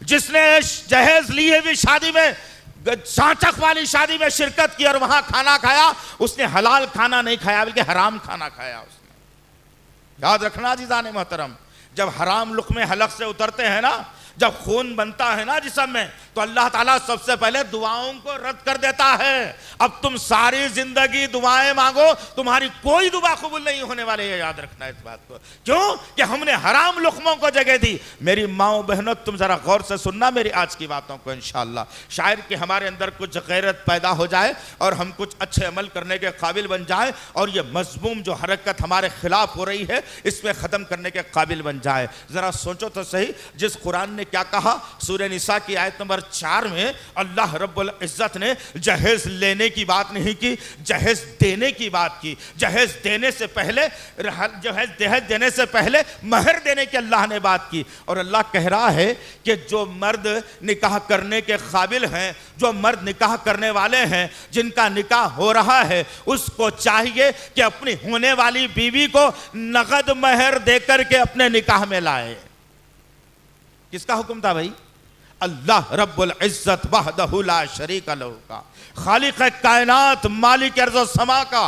जिसने जहेज लिए हुई शादी में, चाचक वाली शादी में शिरकत की और वहां खाना खाया, उसने हलाल खाना नहीं खाया बल्कि हराम खाना खाया उसने। याद रखना अज़ीज़ाने मोहतरम, जब हराम लुक़्मे हलक से उतरते हैं ना, जब खून बनता है ना जिस्म में, तो अल्लाह ताला सबसे पहले दुआओं को रद्द कर देता है। अब तुम सारी जिंदगी दुआएं मांगो, तुम्हारी कोई दुआ कबूल नहीं होने वाली है। याद रखना इस बात को। क्यों? कि हमने हराम लुक़्मों को जगह दी। मेरी माओ बहनों, तुम जरा गौर से सुनना मेरी आज की बातों को। इंशाअल्लाह शायद कि हमारे अंदर कुछ गैरत पैदा हो जाए और हम कुछ अच्छे अमल करने के काबिल बन जाए, और ये मज़मूम जो हरकत हमारे खिलाफ हो रही है, इसमें ख़त्म करने के काबिल बन जाए। ज़रा सोचो तो सही, जिस कुरान ने क्या कहा सूरह निसा की आयत नंबर 4 में, अल्लाह रब्बुल इज्जत ने जहेज लेने की बात नहीं की, जहेज देने की बात की। जहेज देने से पहले, जहेज देने से पहले महर देने की अल्लाह ने बात की। और अल्लाह कह रहा है कि जो मर्द निकाह करने के काबिल हैं, जो मर्द निकाह करने वाले हैं, जिनका निकाह हो रहा है, उसको चाहिए कि अपनी होने वाली बीवी को नगद महर देकर के अपने निकाह में लाए। किसका हुक्म था भाई? अल्लाह रब्बुल इज्जत वहदहु ला शरीक लहू का, खालिक कायनात, मालिक अर्ज़ व समा का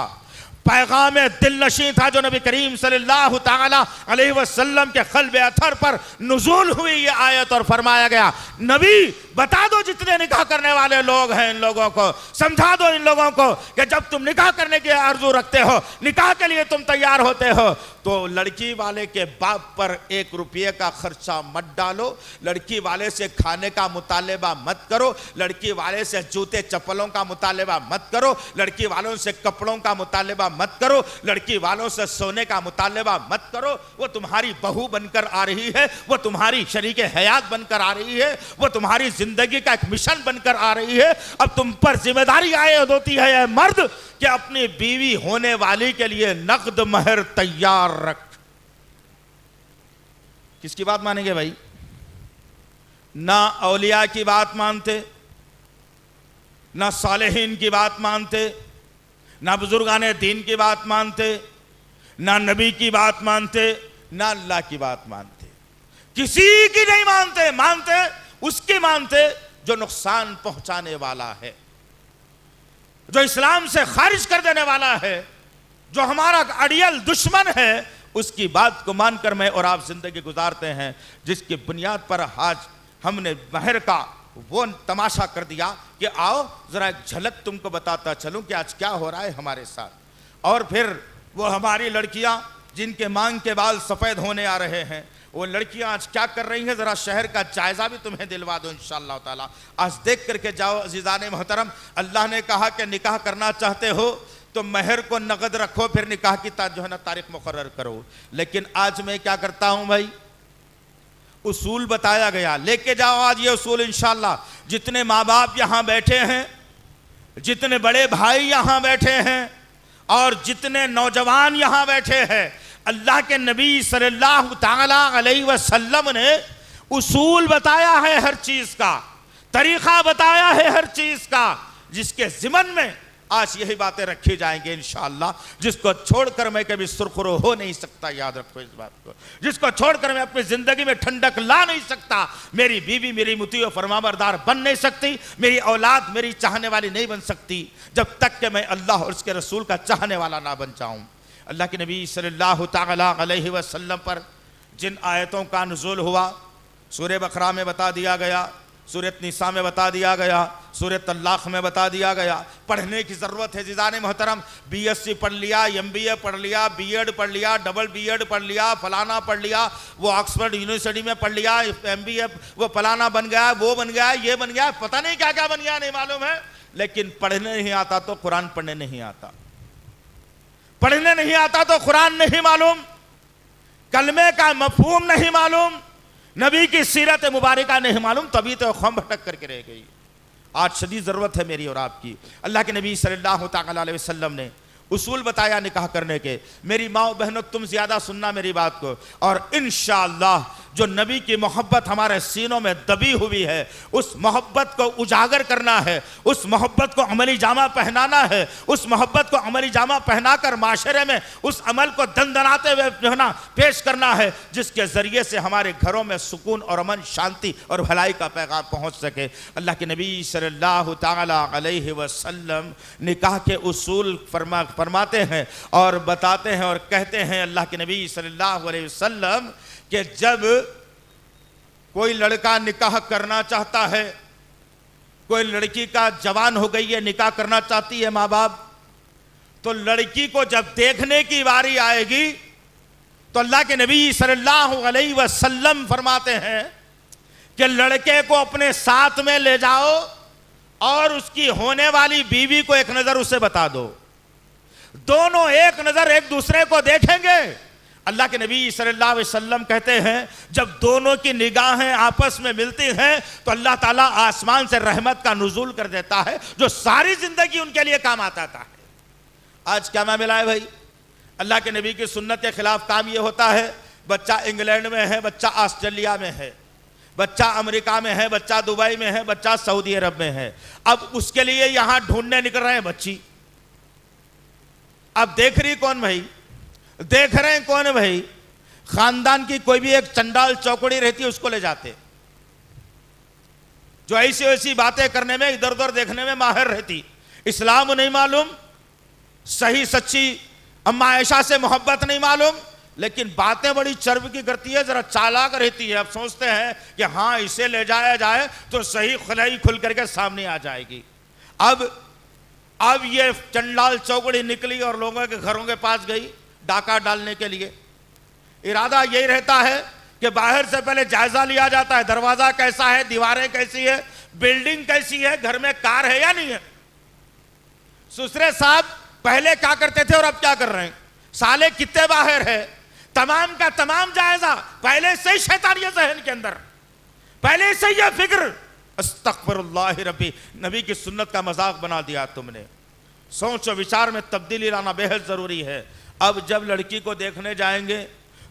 पैगाम दिल नशी था, जो नबी करीम सल्लल्लाहु ताला अलैहि वसल्लम के क़ल्ब अथर पर नुज़ूल हुई ये आयत। और फरमाया गया, नबी बता दो जितने निकाह करने वाले लोग हैं, इन लोगों को समझा दो, इन लोगों को कि जब तुम निकाह करने की आरज़ू रखते हो, निकाह के लिए तुम तैयार होते हो, तो लड़की वाले के बाप पर 1 रुपये का खर्चा मत डालो, लड़की वाले से खाने का मुतालबा मत करो, लड़की वाले से जूते चप्पलों का मुतालबा मत करो, लड़की वालों से कपड़ों का मुतालबा मत करो, लड़की वालों से सोने का मुतालबा मत करो। वो तुम्हारी बहू बनकर आ रही है, वो तुम्हारी शरीके हयात बनकर आ रही है, वो तुम्हारी जिंदगी का एक मिशन बनकर आ रही है। अब तुम पर जिम्मेदारी आयद होती है ये मर्द कि अपनी बीवी होने वाली के लिए नकद महर तैयार रख। किसकी बात मानेंगे भाई? ना औलिया की बात मानते, ना सालेहीन की बात मानते, ना बुजुर्गाने दीन की बात मानते, ना नबी की बात मानते, ना अल्लाह की बात मानते, किसी की नहीं मानते। मानते उसकी मानते जो नुकसान पहुंचाने वाला है, जो इस्लाम से खारिज कर देने वाला है, जो हमारा अड़ियल दुश्मन है, उसकी बात को मानकर मैं और आप जिंदगी गुजारते हैं। जिसकी बुनियाद पर आज हमने महर का वो तमाशा कर दिया कि आओ जरा एक झलक तुमको बताता चलूं कि आज क्या हो रहा है हमारे साथ। और फिर वो हमारी लड़कियां जिनके मांग के बाल सफ़ेद होने आ रहे हैं, वो लड़कियां आज क्या कर रही हैं, ज़रा शहर का जायज़ा भी तुम्हें दिलवा दो इंशाअल्लाह ताला। आज देख करके जाओ अज़ीज़ाने मोहतरम। अल्लाह ने कहा कि निकाह करना चाहते हो तो महर को नगद रखो, फिर निकाह की जो है ना तारीख मुकर्रर करो। लेकिन आज मैं क्या करता हूं भाई, उसूल बताया गया, लेके जाओ आज ये उसूल इंशाअल्लाह। जितने माँ बाप यहां बैठे हैं, जितने बड़े भाई यहां बैठे हैं और जितने नौजवान यहां बैठे हैं, अल्लाह के नबी सल्लल्लाहु ताला अलैहि वसल्लम ने उसूल बताया है हर चीज का, तरीका बताया है हर चीज का, जिसके ज़िमन में आज यही बातें रखी जाएंगी इंशाअल्लाह। जिसको छोड़कर मैं कभी सुरखुरो हो नहीं सकता, याद रखो इस बात को। जिसको छोड़कर मैं अपनी जिंदगी में ठंडक ला नहीं सकता। मेरी बीवी मेरी मुतीअ फरमाबरदार बन नहीं सकती, मेरी औलाद मेरी चाहने वाली नहीं बन सकती, जब तक कि मैं अल्लाह और उसके रसूल का चाहने वाला ना बन जाऊं। अल्लाह के नबी सल्लल्लाहु ताला अलैहि वसल्लम पर जिन आयतों का नुज़ूल हुआ, सूरह बकरा में बता दिया गया, सूरत निसा में बता दिया गया, सूरत तलाक़ में बता दिया गया। पढ़ने की ज़रूरत है जीज़ान मोहतरम। BSc पढ़ लिया, MBA पढ़ लिया, B.Ed पढ़ लिया, डबल B.Ed पढ़ लिया, फलाना पढ़ लिया, वो ऑक्सफोर्ड यूनिवर्सिटी में पढ़ लिया, MBA वो फलाना बन गया, वो बन गया, ये बन गया, पता नहीं क्या क्या बन गया, नहीं मालूम है। लेकिन पढ़ने नहीं आता तो कुरान पढ़ने नहीं आता, पढ़ने नहीं आता तो कुरान नहीं मालूम, कलमे का मफहूम नहीं मालूम, नबी की सीरत मुबारका नहीं मालूम, तभी तो कौम भटक करके रह गई। आज शदीद ज़रूरत है मेरी और आपकी। अल्लाह के नबी सल्लल्लाहु ताला अलैहि वसल्लम ने उसूल बताया निकाह करने के। मेरी माओ बहनों, तुम ज़्यादा सुनना मेरी बात को, और इंशाअल्लाह जो नबी की मोहब्बत हमारे सीनों में दबी हुई है, उस मोहब्बत को उजागर करना है, उस मोहब्बत को अमली जामा पहनाना है, उस मोहब्बत को अमली जामा पहनाकर माशरे में उस अमल को दंदनाते हुए जो है ना पेश करना है, जिसके ज़रिए से हमारे घरों में सुकून और अमन, शांति और भलाई का पैगाम पहुँच सके। अल्लाह के नबी सल्लल्लाहु ताला अलैहि वसल्लम निकाह के उसूल फरमाते हैं और बताते हैं और कहते हैं अल्लाह के नबी सल्लल्लाहु अलैहि वसल्लम कि जब कोई लड़का निकाह करना चाहता है, कोई लड़की का जवान हो गई है, निकाह करना चाहती है माँ बाप, तो लड़की को जब देखने की बारी आएगी तो अल्लाह के नबी सल्लल्लाहु अलैहि वसल्लम फरमाते हैं कि लड़के को अपने साथ में ले जाओ और उसकी होने वाली बीवी को एक नजर उसे बता दो। दोनों एक नजर एक दूसरे को देखेंगे। अल्लाह के नबी सल्लल्लाहु अलैहि वसल्लम कहते हैं जब दोनों की निगाहें आपस में मिलती हैं तो अल्लाह ताला आसमान से रहमत का नुज़ूल कर देता है, जो सारी जिंदगी उनके लिए काम आता है। आज क्या मामला है भाई, अल्लाह के नबी की सुन्नत के खिलाफ काम ये होता है, बच्चा इंग्लैंड में है, बच्चा ऑस्ट्रेलिया में है, बच्चा अमेरिका में है, बच्चा दुबई में है, बच्चा सऊदी अरब में है। अब उसके लिए यहां ढूंढने निकल रहे हैं बच्ची। अब देख रही कौन भाई, देख रहे हैं कौन है भाई, खानदान की कोई भी एक चंडाल चौकड़ी रहती है उसको ले जाते, जो ऐसी ऐसी बातें करने में, इधर उधर देखने में माहिर रहती। इस्लाम नहीं मालूम, सही सच्ची अम्मा आयशा से मोहब्बत नहीं मालूम, लेकिन बातें बड़ी चर्ब की करती है, जरा चालाक रहती है। अब सोचते हैं कि हाँ इसे ले जाया जाए तो सही खुलाई खुल करके सामने आ जाएगी। अब ये चंडाल चौकड़ी निकली और लोगों के घरों के पास गई डाका डालने के लिए। इरादा यही रहता है कि बाहर से पहले जायजा लिया जाता है, दरवाजा कैसा है, दीवारें कैसी है, बिल्डिंग कैसी है, घर में कार है या नहीं है। ससुरे साहब पहले क्या करते थे और अब क्या कर रहे हैं, साले कितने बाहर है, तमाम का तमाम जायजा पहले से ही शैतानिया ज़हन के अंदर, पहले से यह फिक्र। अस्तग़फिरुल्लाह रब्बी, नबी की सुन्नत का मजाक बना दिया तुमने। सोच और विचार में तब्दीली लाना बेहद ज़रूरी है। अब जब लड़की को देखने जाएंगे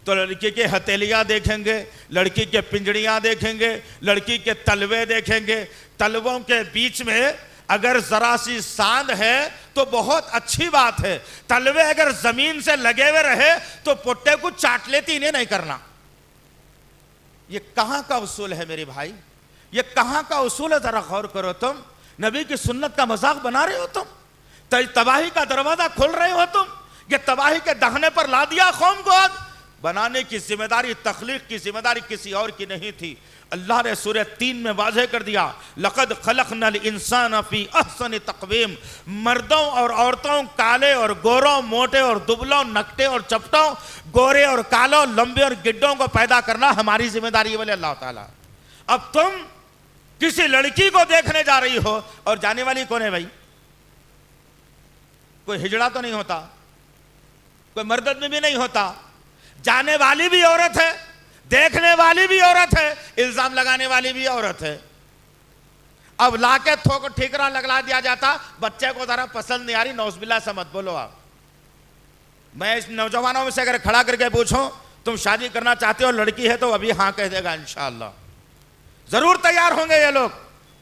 तो लड़की के हथेलियाँ देखेंगे, लड़की के पिंजड़ियाँ देखेंगे, लड़की के तलवे देखेंगे। तलवों के बीच में अगर ज़रा सी सांद है तो बहुत अच्छी बात है, तलवे अगर ज़मीन से लगे हुए रहे तो पुट्टे को चाट लेती, इन्हें नहीं करना। ये कहाँ का उसूल है मेरे भाई, ये कहाँ का उसूल है, ज़रा गौर करो। तुम नबी की सुन्नत का मजाक बना रहे हो, तुम तबाही का दरवाज़ा खोल रहे हो, तुम ये तबाही के दहने पर ला दिया कौम को। आज बनाने की जिम्मेदारी, तख्लीक की जिम्मेदारी किसी और की नहीं थी। अल्लाह ने सूरह 3 में वाज़ेह कर दिया, लक़द खलक़नल इंसान फ़ी अहसन तक़वीम। मर्दों और औरतों, काले और गोरों, मोटे और दुबलों, नकटे और चपटों, गोरे और कालों, लंबे और गिड्डों को पैदा करना हमारी जिम्मेदारी बोले अल्लाह ताला। अब तुम किसी लड़की को देखने जा रही हो और जाने वाली कौन है भाई, कोई हिजड़ा तो नहीं होता, कोई मर्द में भी नहीं होता, जाने वाली भी औरत है, देखने वाली भी औरत है, इल्जाम लगाने वाली भी औरत है। अब लाके थोक ठिकरा लगला दिया जाता, बच्चे को जरा पसंद नहीं आ रही, नौज़बिल्लाह से मत बोलो आप। मैं इस नौजवानों में से अगर खड़ा करके पूछूं तुम शादी करना चाहते हो, लड़की है तो अभी हाँ कह देगा इंशाअल्लाह, जरूर तैयार होंगे ये लोग।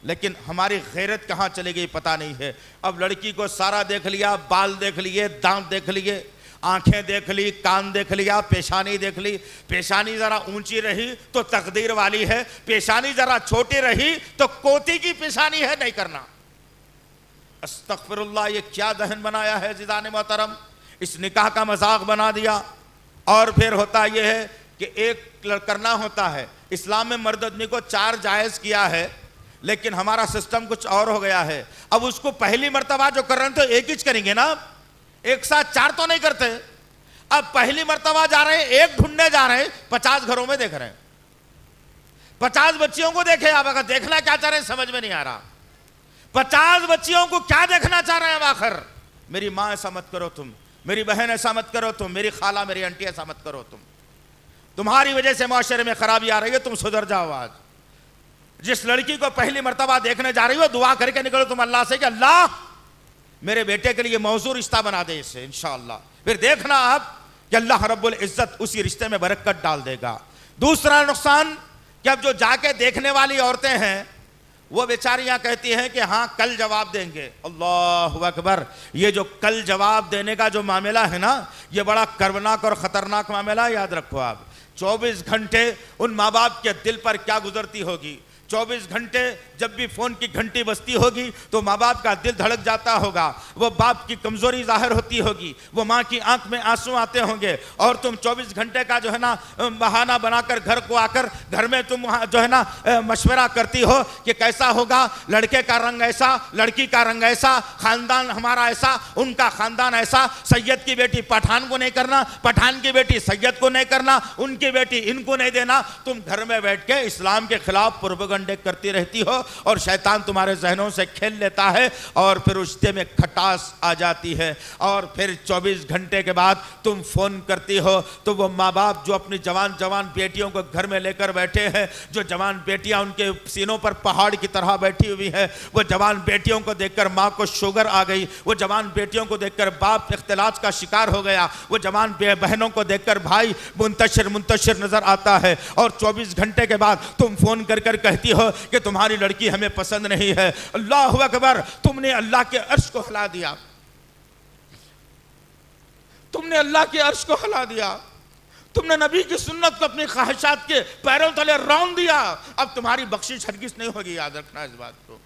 लेकिन हमारी गैरत कहाँ चली गई पता नहीं है। अब लड़की को सारा देख लिया, बाल देख लिए, दांत देख लिए, आंखें देख ली, कान देख लिया, पेशानी देख ली। पेशानी जरा ऊंची रही तो तकदीर वाली है, पेशानी जरा छोटी रही तो कोती की पेशानी है, नहीं करना। अस्तगफिरुल्लाह, ये क्या दहन बनाया है जिदान मोहतरम, इस निकाह का मजाक बना दिया। और फिर होता यह है कि एक करना होता है। इस्लाम में मर्द आदमी को 4 जायज़ किया है, लेकिन हमारा सिस्टम कुछ और हो गया है। अब उसको पहली मर्तबा जो कर रहे हैं तो एक ही करेंगे ना, एक साथ 4 तो नहीं करते। अब पहली मर्तबा जा रहे हैं, एक ढूंढने जा रहे हैं, 50 घरों में देख रहे हैं, 50 बच्चियों को देखे। अब अगर देखना क्या चाह रहे हैं समझ में नहीं आ रहा, 50 बच्चियों को क्या देखना चाह रहे हैं। आखिर मेरी माँ ऐसा मत करो तुम, मेरी बहन ऐसा मत करो तुम, मेरी खाला मेरी आंटी ऐसा मत करो तुम, तुम्हारी वजह से माशरे में खराबी आ रही है, तुम सुधर जाओ। आज जिस लड़की को पहली मर्तबा देखने जा रही हो, दुआ करके निकलो तुम अल्लाह से कि अल्लाह मेरे बेटे के लिए मौजूद रिश्ता बना दे इससे इंशाअल्लाह। फिर देखना आप कि अल्लाह रब्बुल इज्जत उसी रिश्ते में बरकत डाल देगा। दूसरा नुकसान कि अब जो जाके देखने वाली औरतें हैं वो बेचारियां कहती हैं कि हाँ कल जवाब देंगे। अल्लाहु अकबर, ये जो कल जवाब देने का जो मामला है ना, ये बड़ा कर्मनाक और खतरनाक मामला है। याद रखो आप, 24 घंटे उन माँ बाप के दिल पर क्या गुजरती होगी। 24 घंटे जब भी फोन की घंटी बजती होगी तो माँ बाप का दिल धड़क जाता होगा, वो बाप की कमजोरी जाहिर होती होगी, वो माँ की आंख में आंसू आते होंगे, और तुम 24 घंटे का जो है ना बहाना बनाकर घर को आकर घर में तुम जो है ना मशवरा करती हो कि कैसा होगा, लड़के का रंग ऐसा, लड़की का रंग ऐसा, खानदान हमारा ऐसा, उनका खानदान ऐसा, सैयद की बेटी पठान को नहीं करना, पठान की बेटी सैयद को नहीं करना, उनकी बेटी इनको नहीं देना। तुम घर में बैठ के इस्लाम के खिलाफ प्रोपेगेंडा करती रहती हो और शैतान तुम्हारे जहनों से खेल लेता है और फिर रिश्ते में खटास आ जाती है। और फिर 24 घंटे के बाद तुम फोन करती हो तो वो माँ बाप जो अपनी जवान जवान बेटियों को घर में लेकर बैठे हैं, जो जवान बेटियां उनके सीनों पर पहाड़ की तरह बैठी हुई है, वो जवान बेटियों को देखकर माँ को शुगर आ गई, वो जवान बेटियों को देखकर बाप इख्तिलात का शिकार हो गया, वो जवान बहनों को देखकर भाई मुंतशिर नजर आता है। और 24 घंटे के बाद तुम फोन कर कर कहती हो कि तुम्हारी लड़की हमें पसंद नहीं है। अल्लाहु अकबर, तुमने अल्लाह के अर्श को हिला दिया, तुमने अल्लाह के अर्श को हिला दिया, तुमने नबी की सुन्नत को अपनी ख्वाहिशात के पैरों तले रौंद दिया। अब तुम्हारी बख्शिश हरगिज़ नहीं होगी, याद रखना इस बात को।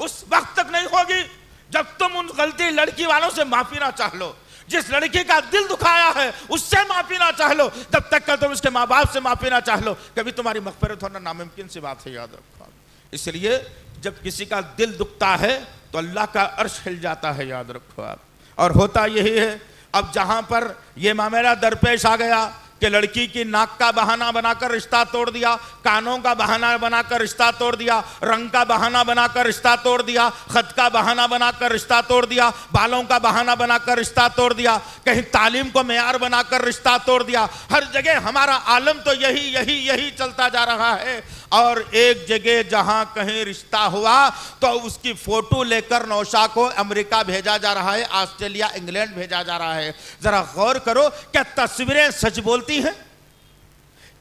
उस वक्त तक नहीं होगी जब तुम उन गलती लड़की वालों से माफी ना चाह लो, जिस लड़की का दिल दुखाया है उससे माफी ना चाह लो, जब तक का तुम उसके माँ बाप से माफी ना चाह लो, कभी तुम्हारी मग़फ़िरत होना नामुमकिन सी बात है, याद रखो। इसलिए जब किसी का दिल दुखता है तो अल्लाह का अर्श हिल जाता है, याद रखो आप। और होता यही है, अब जहां पर यह मामला दरपेश आ गया कि लड़की की नाक का बहाना बनाकर रिश्ता तोड़ दिया, कानों का बहाना बनाकर रिश्ता तोड़ दिया, रंग का बहाना बनाकर रिश्ता तोड़ दिया, खत का बहाना बनाकर रिश्ता तोड़ दिया, बालों का बहाना बनाकर रिश्ता तोड़ दिया, कहीं तालीम को मेयार बनाकर रिश्ता तोड़ दिया। हर जगह हमारा आलम तो यही चलता जा रहा है। और एक जगह जहां कहीं रिश्ता हुआ तो उसकी फोटो लेकर नौशा को अमेरिका भेजा जा रहा है, ऑस्ट्रेलिया, इंग्लैंड भेजा जा रहा है। जरा गौर करो, क्या तस्वीरें सच बोलती हैं?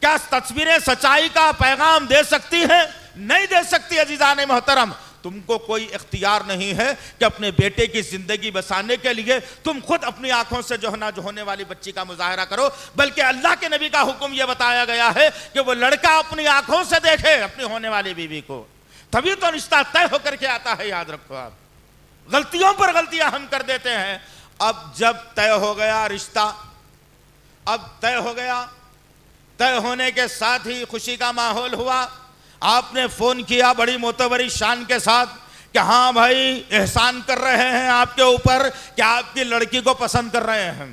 क्या तस्वीरें सच्चाई का पैगाम दे सकती हैं? नहीं दे सकती। अजीजान मोहतरम, तुमको कोई इख्तियार नहीं है कि अपने बेटे की जिंदगी बसाने के लिए तुम खुद अपनी आंखों से जो है ना जो होने वाली बच्ची का मुजाहरा करो, बल्कि अल्लाह के नबी का हुक्म यह बताया गया है कि वो लड़का अपनी आंखों से देखे अपनी होने वाली बीवी को, तभी तो रिश्ता तय होकर के आता है। याद रखो आप, गलतियों पर गलतियां हम कर देते हैं। अब जब तय हो गया रिश्ता, अब तय हो गया, तय होने के साथ ही खुशी का माहौल हुआ। आपने फोन किया बड़ी मोतबरी शान के साथ कि हाँ भाई एहसान कर रहे हैं आपके ऊपर कि आपकी लड़की को पसंद कर रहे हैं।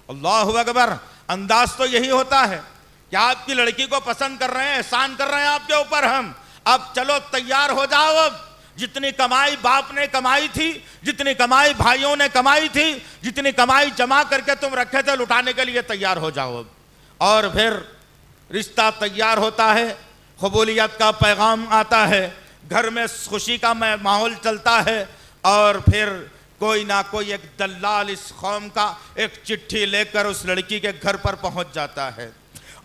अल्लाहु अकबर, अंदाज तो यही होता है कि आपकी लड़की को पसंद कर रहे हैं, एहसान कर रहे हैं आपके ऊपर हम। अब चलो तैयार हो जाओ, अब जितनी कमाई बाप ने कमाई थी, जितनी कमाई भाइयों ने कमाई थी, जितनी कमाई जमा करके तुम रखे थे, लुटाने के लिए तैयार हो जाओ। और फिर रिश्ता तैयार होता है, कबूलियत का पैगाम आता है, घर में खुशी का माहौल चलता है, और फिर कोई ना कोई एक दलाल इस कौम का एक चिट्ठी लेकर उस लड़की के घर पर पहुंच जाता है।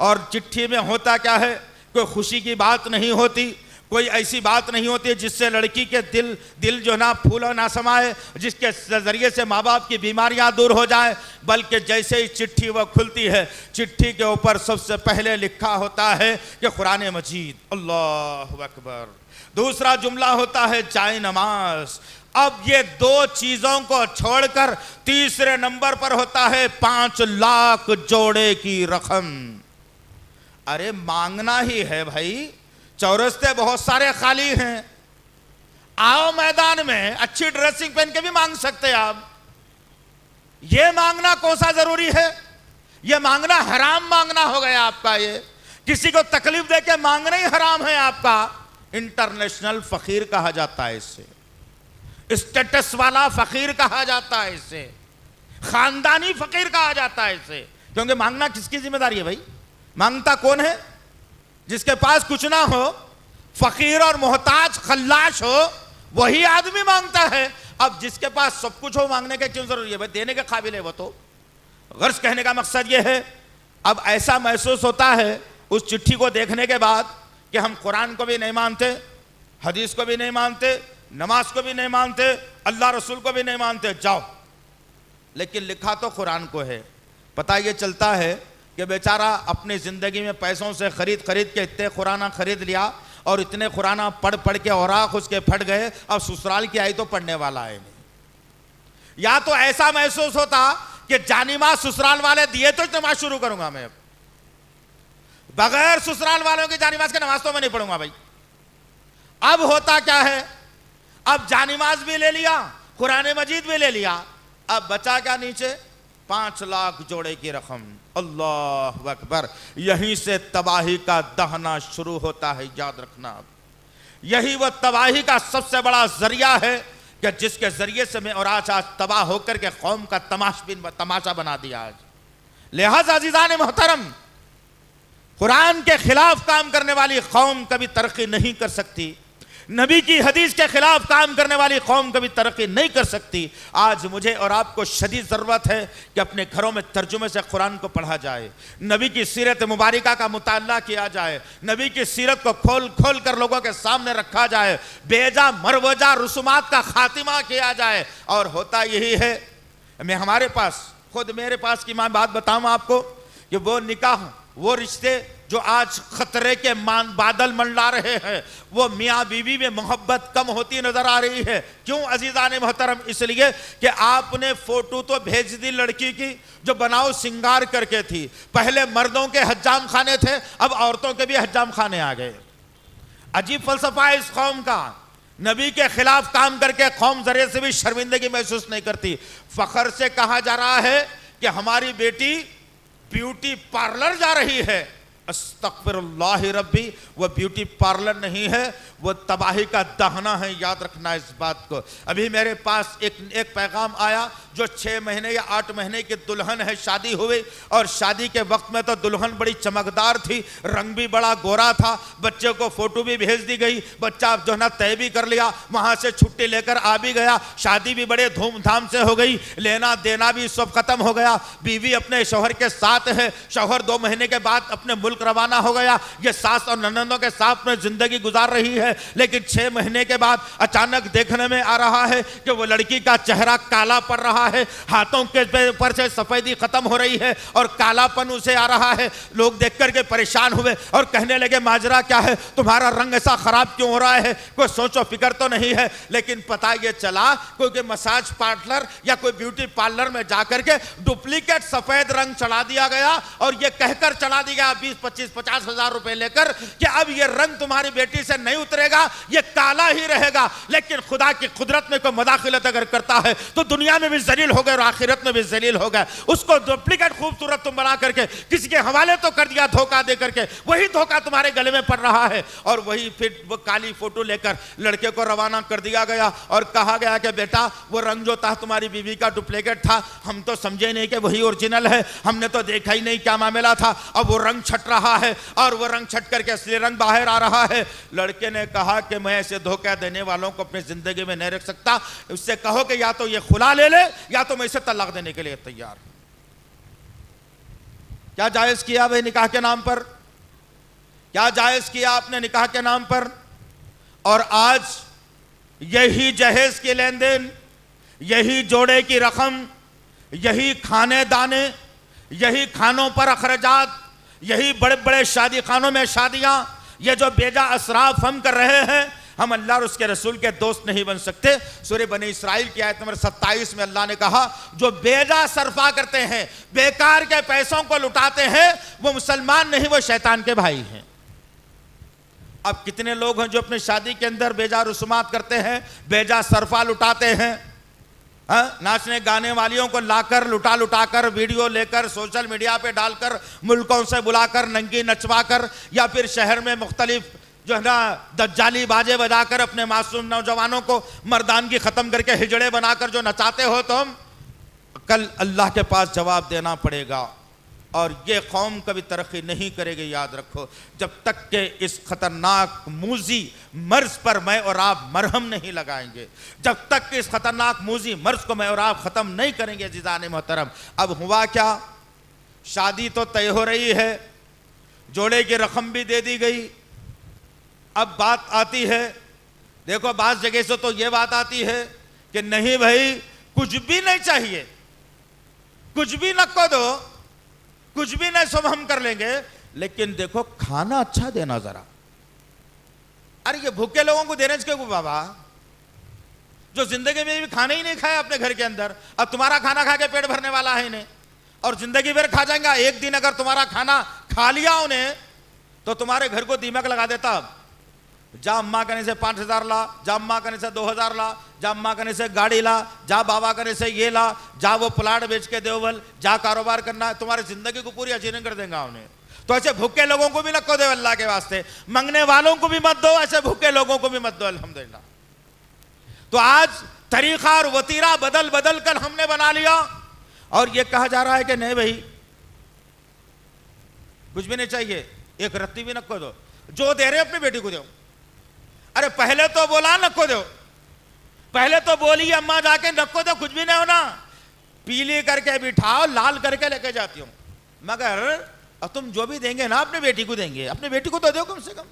और चिट्ठी में होता क्या है, कोई खुशी की बात नहीं होती, कोई ऐसी बात नहीं होती जिससे लड़की के दिल जो ना फूलो ना समाए, जिसके ज़रिए से माँ बाप की बीमारियां दूर हो जाए, बल्कि जैसे ही चिट्ठी वह खुलती है, चिट्ठी के ऊपर सबसे पहले लिखा होता है कि कुरान मजीद, अल्लाह अकबर। दूसरा जुमला होता है जाए नमाज। अब ये दो चीजों को छोड़कर तीसरे नंबर पर होता है 5 लाख जोड़े की रकम। अरे मांगना ही है भाई, चौरस्ते बहुत सारे खाली हैं, आओ मैदान में, अच्छी ड्रेसिंग पहन के भी मांग सकते हैं आप। ये मांगना कौन सा जरूरी है? ये मांगना हराम मांगना हो गया आपका। ये किसी को तकलीफ देके मांगना ही हराम है आपका। इंटरनेशनल फकीर कहा जाता है इसे, स्टेटस वाला फकीर कहा जाता है इसे, खानदानी फकीर कहा जाता है इसे। क्योंकि मांगना किसकी जिम्मेदारी है भाई? मांगता कौन है? जिसके पास कुछ ना हो, फकीर और मोहताज खल्लाश हो, वही आदमी मांगता है। अब जिसके पास सब कुछ हो, मांगने की क्यों जरूरी है भाई? देने के काबिल है वो तो। गर्ज कहने का मकसद ये है, अब ऐसा महसूस होता है उस चिट्ठी को देखने के बाद कि हम कुरान को भी नहीं मानते, हदीस को भी नहीं मानते, नमाज को भी नहीं मानते, अल्लाह रसूल को भी नहीं मानते, जाओ। लेकिन लिखा तो कुरान को है। पता ये चलता है कि बेचारा अपनी जिंदगी में पैसों से खरीद के इतने कुराना खरीद लिया, और इतने कुराना पढ़ के औराख उसके फट गए, अब ससुराल की आई तो पढ़ने वाला है नहीं। या तो ऐसा महसूस होता कि जानिमाज ससुराल वाले दिए तो नमाज शुरू करूंगा मैं, बगैर ससुराल वालों की जानिमाज की नमाज तो मैं नहीं पढ़ूंगा भाई। अब होता क्या है, अब जानिमाज भी ले लिया, कुरान मजीद भी ले लिया, अब बचा क्या नीचे? 5 लाख जोड़े की रकम। अल्लाह अकबर। यहीं से तबाही का दहना शुरू होता है, याद रखना। यही वह तबाही का सबसे बड़ा जरिया है कि जिसके जरिए से मैं और आज तबाह होकर के कौम का तमाशा बना दिया आज। लिहाजा अजीज़ान मोहतरम, कुरान के खिलाफ काम करने वाली कौम कभी तरक्की नहीं कर सकती, नबी की हदीस के खिलाफ काम करने वाली कौम कभी तरक्की नहीं कर सकती। आज मुझे और आपको शदीद ज़रूरत है कि अपने घरों में तर्जुमे से कुरान को पढ़ा जाए, नबी की सीरत मुबारका का मुताला किया जाए, नबी की सीरत को खोल कर लोगों के सामने रखा जाए, बेजा मरवजा रसूमात का खातिमा किया जाए। और होता यही है, मैं हमारे पास, खुद मेरे पास की मैं बात बताऊँ आपको, कि वो निकाह, वो रिश्ते जो आज खतरे के बादल मंडला रहे हैं, वो मियाँ बीवी में मोहब्बत कम होती नजर आ रही है। क्यों अजीज़ान मोहतरम? इसलिए कि आपने फोटो तो भेज दी लड़की की जो बनाओ सिंगार करके थी। पहले मर्दों के हज्जाम खाने थे, अब औरतों के भी हज्जाम खाने आ गए। अजीब फलसफा है इस कौम का। नबी के खिलाफ काम करके कौम जरे से भी शर्मिंदगी महसूस नहीं करती। फखर से कहा जा रहा है कि हमारी बेटी ब्यूटी पार्लर जा रही है। अस्तगफिरुल्लाह रब्बी, वह ब्यूटी पार्लर नहीं है, वह तबाही का दहना है। याद रखना इस बात को। अभी मेरे पास एक पैगाम आया जो 6 महीने या 8 महीने की दुल्हन है, शादी हुई, और शादी के वक्त में तो दुल्हन बड़ी चमकदार थी, रंग भी बड़ा गोरा था, बच्चे को फोटो भी भेज दी गई, बच्चा जो ना तय भी कर लिया, वहां से छुट्टी लेकर आ भी गया, शादी भी बड़े धूमधाम से हो गई, लेना देना भी सब खत्म हो गया। बीवी अपने शौहर के साथ है, शौहर 2 महीने के बाद अपने मुल्क रवाना हो गया। ये सास और ननंदों के साथ में जिंदगी गुजार रही है। लेकिन 6 महीने के बाद अचानक देखने में आ रहा है कि वो लड़की का चेहरा काला पड़ रहा है, हाथों के ऊपर से सफेदी खत्म हो रही है और कालापन उसे आ रहा है। लोग देख करके परेशान हुए और कहने लगे माजरा क्या है, तुम्हारा रंग ऐसा खराब क्यों हो रहा है? कोई सोचो फिक्र तो नहीं है। लेकिन पता ये चला कोई मसाज पार्लर या कोई ब्यूटी पार्लर में जाकर के डुप्लीकेट सफेद रंग चढ़ा दिया गया और ये कहकर चढ़ा दिया 20-25-50 हजार रुपए लेकर कि अब ये रंग तुम्हारी बेटी से नहीं उतरेगा, ये काला ही रहेगा। लेकिन खुदा की कुदरत में कोई मदाखिलत अगर करता है तो दुनिया में भी जलील हो गए और आखिरत में भी जलील हो गए। उसको डुप्लीकेट खूबसूरत तुम बना करके किसी के हवाले तो कर दिया धोखा दे करके, वही धोखा तुम्हारे गले में पड़ रहा है। और वही फिर वो काली फोटो लेकर लड़के को रवाना कर दिया गया और कहा गया कि बेटा वो रंग जो था तुम्हारी बीवी का डुप्लीकेट था, हम तो समझे नहीं कि वही ओरिजिनल है, हमने तो देखा ही नहीं क्या मामला था। अब वो रंग छट रहा है और वो रंग छट करके असली रंग बाहर आ रहा है। लड़के ने कहा कि मैं ऐसे धोखा देने वालों को अपनी जिंदगी में नहीं रख सकता, उससे कहो कि या तो ये खुला ले ले या तो मैं इसे तलाक देने के लिए तैयार हूं। क्या जायज किया भाई निकाह के नाम पर? क्या जायज किया आपने निकाह के नाम पर? और आज यही जहेज के लेन देन, यही जोड़े की रकम, यही खाने दाने, यही खानों पर अखराजात, यही बड़े बड़े शादी खानों में शादियां, ये जो बेजा असराफ हम कर रहे हैं, हम अल्लाह और उसके रसूल के दोस्त नहीं बन सकते। सूरह बनी इसराइल की आयत नंबर 27 में अल्लाह ने कहा जो बेजा सरफा करते हैं, बेकार के पैसों को लुटाते हैं, वो मुसलमान नहीं, वो शैतान के भाई हैं। अब कितने लोग हैं जो अपनी शादी के अंदर बेजा रस्मात करते हैं, बेजा सरफा लुटाते हैं, नाचने गाने वालियों को लाकर लुटा लुटाकर वीडियो लेकर सोशल मीडिया पे डालकर मुल्कों से बुलाकर नंगी नचवाकर, या फिर शहर में मुख्तलिफ जो है ना दज्जाली बाजे बजाकर अपने मासूम नौजवानों को मर्दानगी खत्म करके हिजड़े बनाकर जो नचाते हो तुम, कल अल्लाह के पास जवाब देना पड़ेगा। और ये कौम कभी तरक्की नहीं करेगी, याद रखो, जब तक कि इस खतरनाक मूजी मर्ज पर मैं और आप मरहम नहीं लगाएंगे, जब तक कि इस खतरनाक मूजी मर्ज को मैं और आप खत्म नहीं करेंगे। जिजाने मोहतरम, अब हुआ क्या, शादी तो तय हो रही है, जोड़े की रकम भी दे दी गई। अब बात आती है, देखो बात जगह से तो ये बात आती है कि नहीं भाई कुछ भी नहीं चाहिए, कुछ भी नको दो, कुछ भी नहीं, सब हम कर लेंगे, लेकिन देखो खाना अच्छा देना जरा। अरे ये भूखे लोगों को देने के बाबा, जो जिंदगी में भी खाना ही नहीं खाया अपने घर के अंदर, अब तुम्हारा खाना खा के पेट भरने वाला है इन्हें, और जिंदगी भर खा जाएगा। एक दिन अगर तुम्हारा खाना खा लिया उन्हें तो तुम्हारे घर को दीमक लगा देता। जा अम्मा कहने से 5,000 ला, जा अम्मा कहने से 2,000 ला, जा अम्मा कहने से गाड़ी ला, जा बाबा कहने से ये ला, जा वो प्लाट बेच के देवल, जा कारोबार करना है, तुम्हारी जिंदगी को पूरी अजीर्ण कर देगा उन्हें। तो ऐसे भूखे लोगों को भी नको दो अल्लाह के वास्ते, मंगने वालों को भी मत दो, ऐसे भूखे लोगों को भी मत दो अल्हम्दुलिल्लाह। तो आज तरीका और वतीरा बदल बदल कर हमने बना लिया और ये कहा जा रहा है कि नहीं भाई कुछ भी नहीं चाहिए, एक रत्ती भी नको दो, जो दे रहे अपनी बेटी को दो। अरे पहले तो बोला नको दो, पहले तो बोली अम्मा जाके नको दो, कुछ भी नहीं होना, पीली करके बिठाओ, लाल करके लेके जाती हूं, मगर अब तुम जो भी देंगे ना अपने बेटी को देंगे, अपने बेटी को तो दो कम से कम।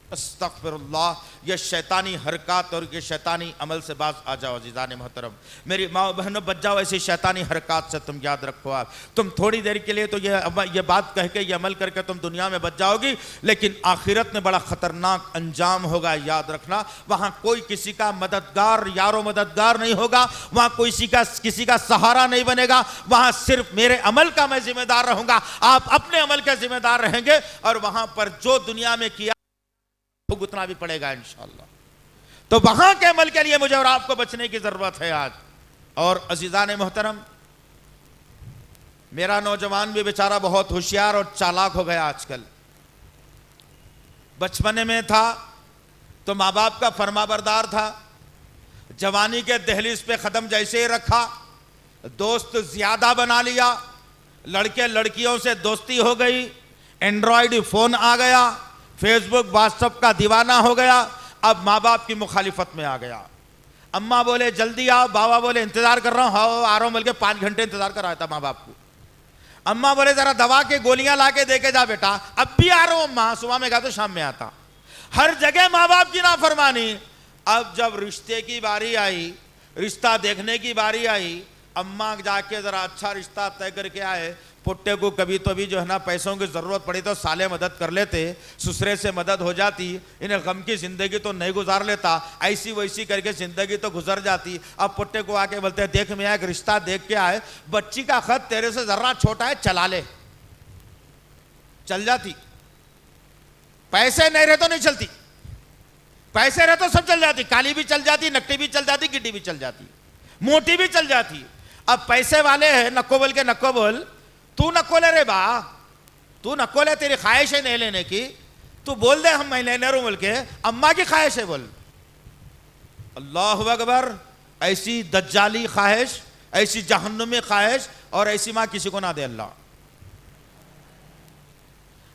अस्तगफिरुल्लाह, ये शैतानी हरकत और ये शैतानी अमल से बाज आ जाओ। अज़ीज़ान मोहतरम, मेरी माँ बहनों, बच जाओ ऐसी शैतानी हरकत से। तुम याद रखो, आप तुम थोड़ी देर के लिए तो ये बात कह के ये अमल करके तुम दुनिया में बच जाओगी, लेकिन आखिरत में बड़ा खतरनाक अंजाम होगा। याद रखना, वहाँ कोई किसी का मददगार, यारो मददगार नहीं होगा, वहाँ कोई किसी का सहारा नहीं बनेगा, वहाँ सिर्फ मेरे अमल का मैं जिम्मेदार रहूँगा, आप अपने अमल के जिम्मेदार रहेंगे, और वहाँ पर जो दुनिया में किया भुगतना भी पड़ेगा इंशाअल्लाह। तो वहां के अमल के लिए मुझे और आपको बचने की जरूरत है आज। और अजीजान मोहतरम, मेरा नौजवान भी बेचारा बहुत होशियार और चालाक हो गया आजकल। बचपने में था तो माँ बाप का फरमाबरदार था, जवानी के दहलीज पे कदम जैसे ही रखा दोस्त ज्यादा बना लिया, लड़के लड़कियों से दोस्ती हो गई, एंड्रॉयड फोन आ गया, फेसबुक व्हाट्सएप का दीवाना हो गया। अब माँ बाप की मुखालिफत में आ गया। अम्मा बोले जल्दी आओ, बाबा बोले इंतजार कर रहा हूँ, हाँ आ रहा हूँ, बल्कि 5 घंटे इंतजार कर रहा था माँ बाप को। अम्मा बोले जरा दवा के गोलियां ला के देके जा बेटा, अब भी आ रहा हूँ अम्मा, सुबह में गया तो शाम में आता। हर जगह माँ बाप की नाफरमानी। अब जब रिश्ते की बारी आई, रिश्ता देखने की बारी आई, अम्मा जाके जरा अच्छा रिश्ता तय करके आए। पुट्टे को कभी तो भी जो है ना पैसों की जरूरत पड़ी तो साले मदद कर लेते, ससुरे से मदद हो जाती, इन्हें गम की जिंदगी तो नहीं गुजार लेता, ऐसी वैसी करके जिंदगी तो गुजर जाती। अब पुट्टे को आके बोलते देख मैं एक रिश्ता देख के आए, बच्ची का खत तेरे से जरा छोटा है, चला ले, चल जाती। पैसे नहीं रहे तो नहीं चलती, पैसे रहे तो सब चल जाती, काली भी चल जाती, नकटी भी चल जाती, गिड्डी भी चल जाती, मोटी भी चल जाती। अब पैसे वाले हैं, नक्को बोल के नक्को बोल, तू नक्को ले रे बा, तू नक्को ले, तेरी ख्वाहिश है नहीं लेने की, तू बोल दे हम मैं लेने रहूं बोल के, अम्मा की ख्वाहिश है बोल। अल्लाहु अकबर। ऐसी दज्जाली ख्वाहिश, ऐसी जहन्नुमी ख्वाहिश और ऐसी मां किसी को ना दे अल्लाह,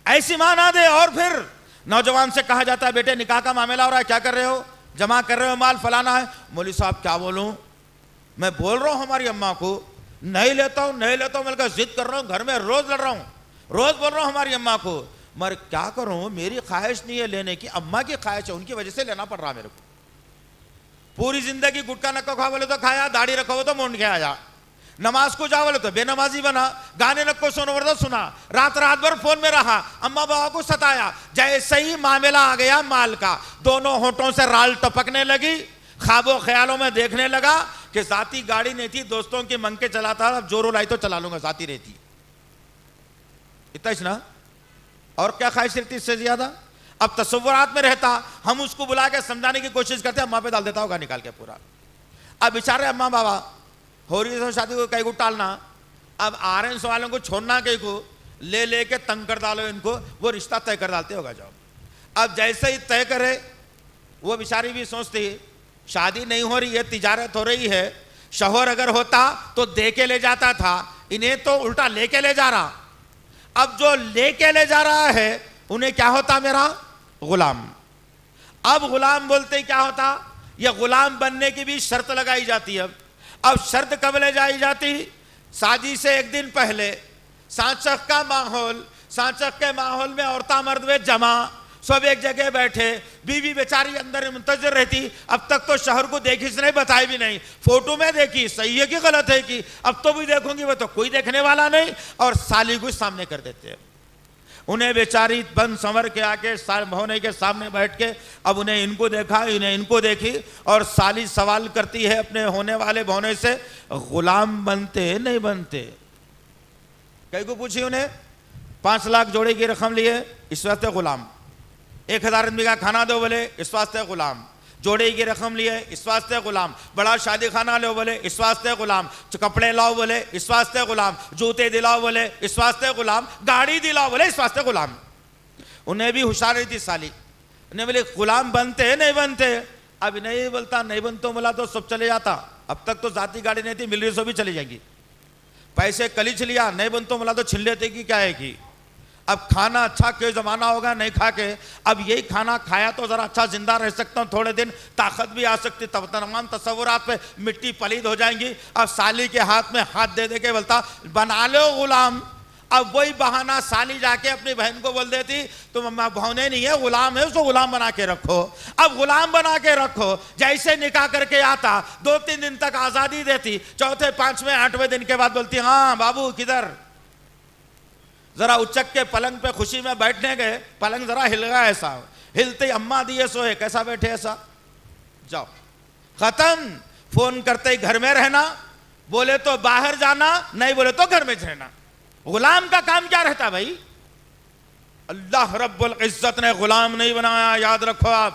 ऐसी मां ना दे। और फिर नौजवान से कहा जाता है बेटे निकाह का मामला हो रहा है, क्या कर रहे हो, जमा कर रहे हो माल, फलाना है। मौलवी साहब क्या बोलूं, मैं बोल रहा हूं हमारी अम्मा को नहीं लेता हूं, नहीं लेता हूं, मैं जिद कर रहा हूं, घर में रोज लड़ रहा हूं, रोज बोल रहा हूं हमारी अम्मा को, मगर क्या करूं, मेरी ख्वाहिश नहीं है लेने की, अम्मा की ख्वाहिश है, उनकी वजह से लेना पड़ रहा मेरे को। पूरी जिंदगी गुटखा नक्को खा बोले तो खाया, दाढ़ी रखो तो मुंड के आया, नमाज को जाओ बोले तो बेनमाजी बना, गाने नक्को सुनो बोले तो सुना, रात रात भर फोन में रहा, अम्मा बाबा को सताया। जैसे ही मामला आ गया माल का, दोनों होठों से राल टपकने लगी, ख्वाबों ख्यालों में देखने लगा कि जाती गाड़ी नहीं थी, दोस्तों की मंग के चलाता, अब जोरों लाई तो चला लूंगा, जाती रहती, इतना ही ना, और क्या ख्वाहिश रहती इससे ज्यादा। अब तसव्वुरात में रहता, हम उसको बुला के समझाने की कोशिश करते, अम्मा पे डाल देता होगा निकाल के पूरा। अब बेचारे अम्मा बाबा हो रही है शादी को, कहीं को टालना, अब आ रहे हैं सवालों को छोड़ना, कहीं को ले लेके तंग कर डालो इनको, वो रिश्ता तय कर डालते होगा जाओ। अब जैसे ही तय करे, वो बेचारी भी सोचती शादी नहीं हो रही है, तिजारत हो रही है, शौहर अगर होता तो दे के ले जाता था, इन्हें तो उल्टा लेके ले जा रहा। अब जो लेके ले जा रहा है उन्हें क्या होता, मेरा गुलाम। अब गुलाम बोलते क्या होता, यह गुलाम बनने की भी शर्त लगाई जाती है। अब शर्त कब ले जाई जाती, शादी से एक दिन पहले सांचक का माहौल, सांचक के माहौल में औरता मर्द वे जमा, सब एक जगह बैठे, बीवी बेचारी अंदर मुंतजर रहती, अब तक तो शहर को देखी इसने बताई भी नहीं, फोटो में देखी, सही है कि गलत है कि, अब तो भी देखूंगी, वो तो कोई देखने वाला नहीं, और साली को सामने कर देते हैं। उन्हें बेचारी बन संवर के आके भौने के सामने बैठ के, अब उन्हें इनको देखा, इन्हें इनको देखी, और साली सवाल करती है अपने होने वाले भौने से, गुलाम बनते नहीं बनते। कई को पूछी उन्हें, 5 लाख जोड़े की रकम लिए, इस वास्ते गुलाम, 1000 आदमी का खाना दो बोले, इस वास्ते गुलाम, जोड़े की रकम लिए, इस वास्ते गुलाम, बड़ा शादी खाना लो बोले, इस वास्ते गुलाम, कपड़े लाओ बोले, इस वास्ते गुलाम, जूते दिलाओ बोले, इस वास्ते गुलाम, गाड़ी दिलाओ बोले, इस वास्ते गुलाम। उन्हें भी होशियारी थी साली, उन्हें बोले गुलाम बनते नहीं बनते, अब नहीं बोलता, नहीं बनते बोला तो सब चले जाता, अब तक तो जाती गाड़ी नहीं थी, मिल रही सो भी चली जाएंगी, पैसे कलीच लिया, नहीं बनते बोला तो छिन लेते कि क्या है कि, अब खाना अच्छा क्यों जमाना होगा नहीं खा के, अब यही खाना खाया तो जरा अच्छा जिंदा रह सकता हूँ, थोड़े दिन ताकत भी आ सकती, तब तमाम तस्वुरात पे मिट्टी पलीद हो जाएंगी। अब साली के हाथ में हाथ दे दे के बोलता बना लो गुलाम, अब वही बहाना साली जाके अपनी बहन को बोल देती तुम अम्मा भौने नहीं है, गुलाम है, उसको गुलाम बना के रखो। अब गुलाम बना के रखो, जैसे निकाह करके आता 2-3 दिन तक आजादी देती, चौथे 5वें 8वें दिन के बाद बोलती हाँ बाबू किधर, जरा उचक के पलंग पे खुशी में बैठने गए, पलंग जरा हिल गया, ऐसा हिलते अम्मा दिए सोए, कैसा बैठे ऐसा, जाओ खत्म। फोन करते ही घर में रहना, बोले तो बाहर जाना, नहीं बोले तो घर में रहना। गुलाम का काम क्या रहता भाई, अल्लाह रब्बुल इज्जत ने गुलाम नहीं बनाया, याद रखो आप।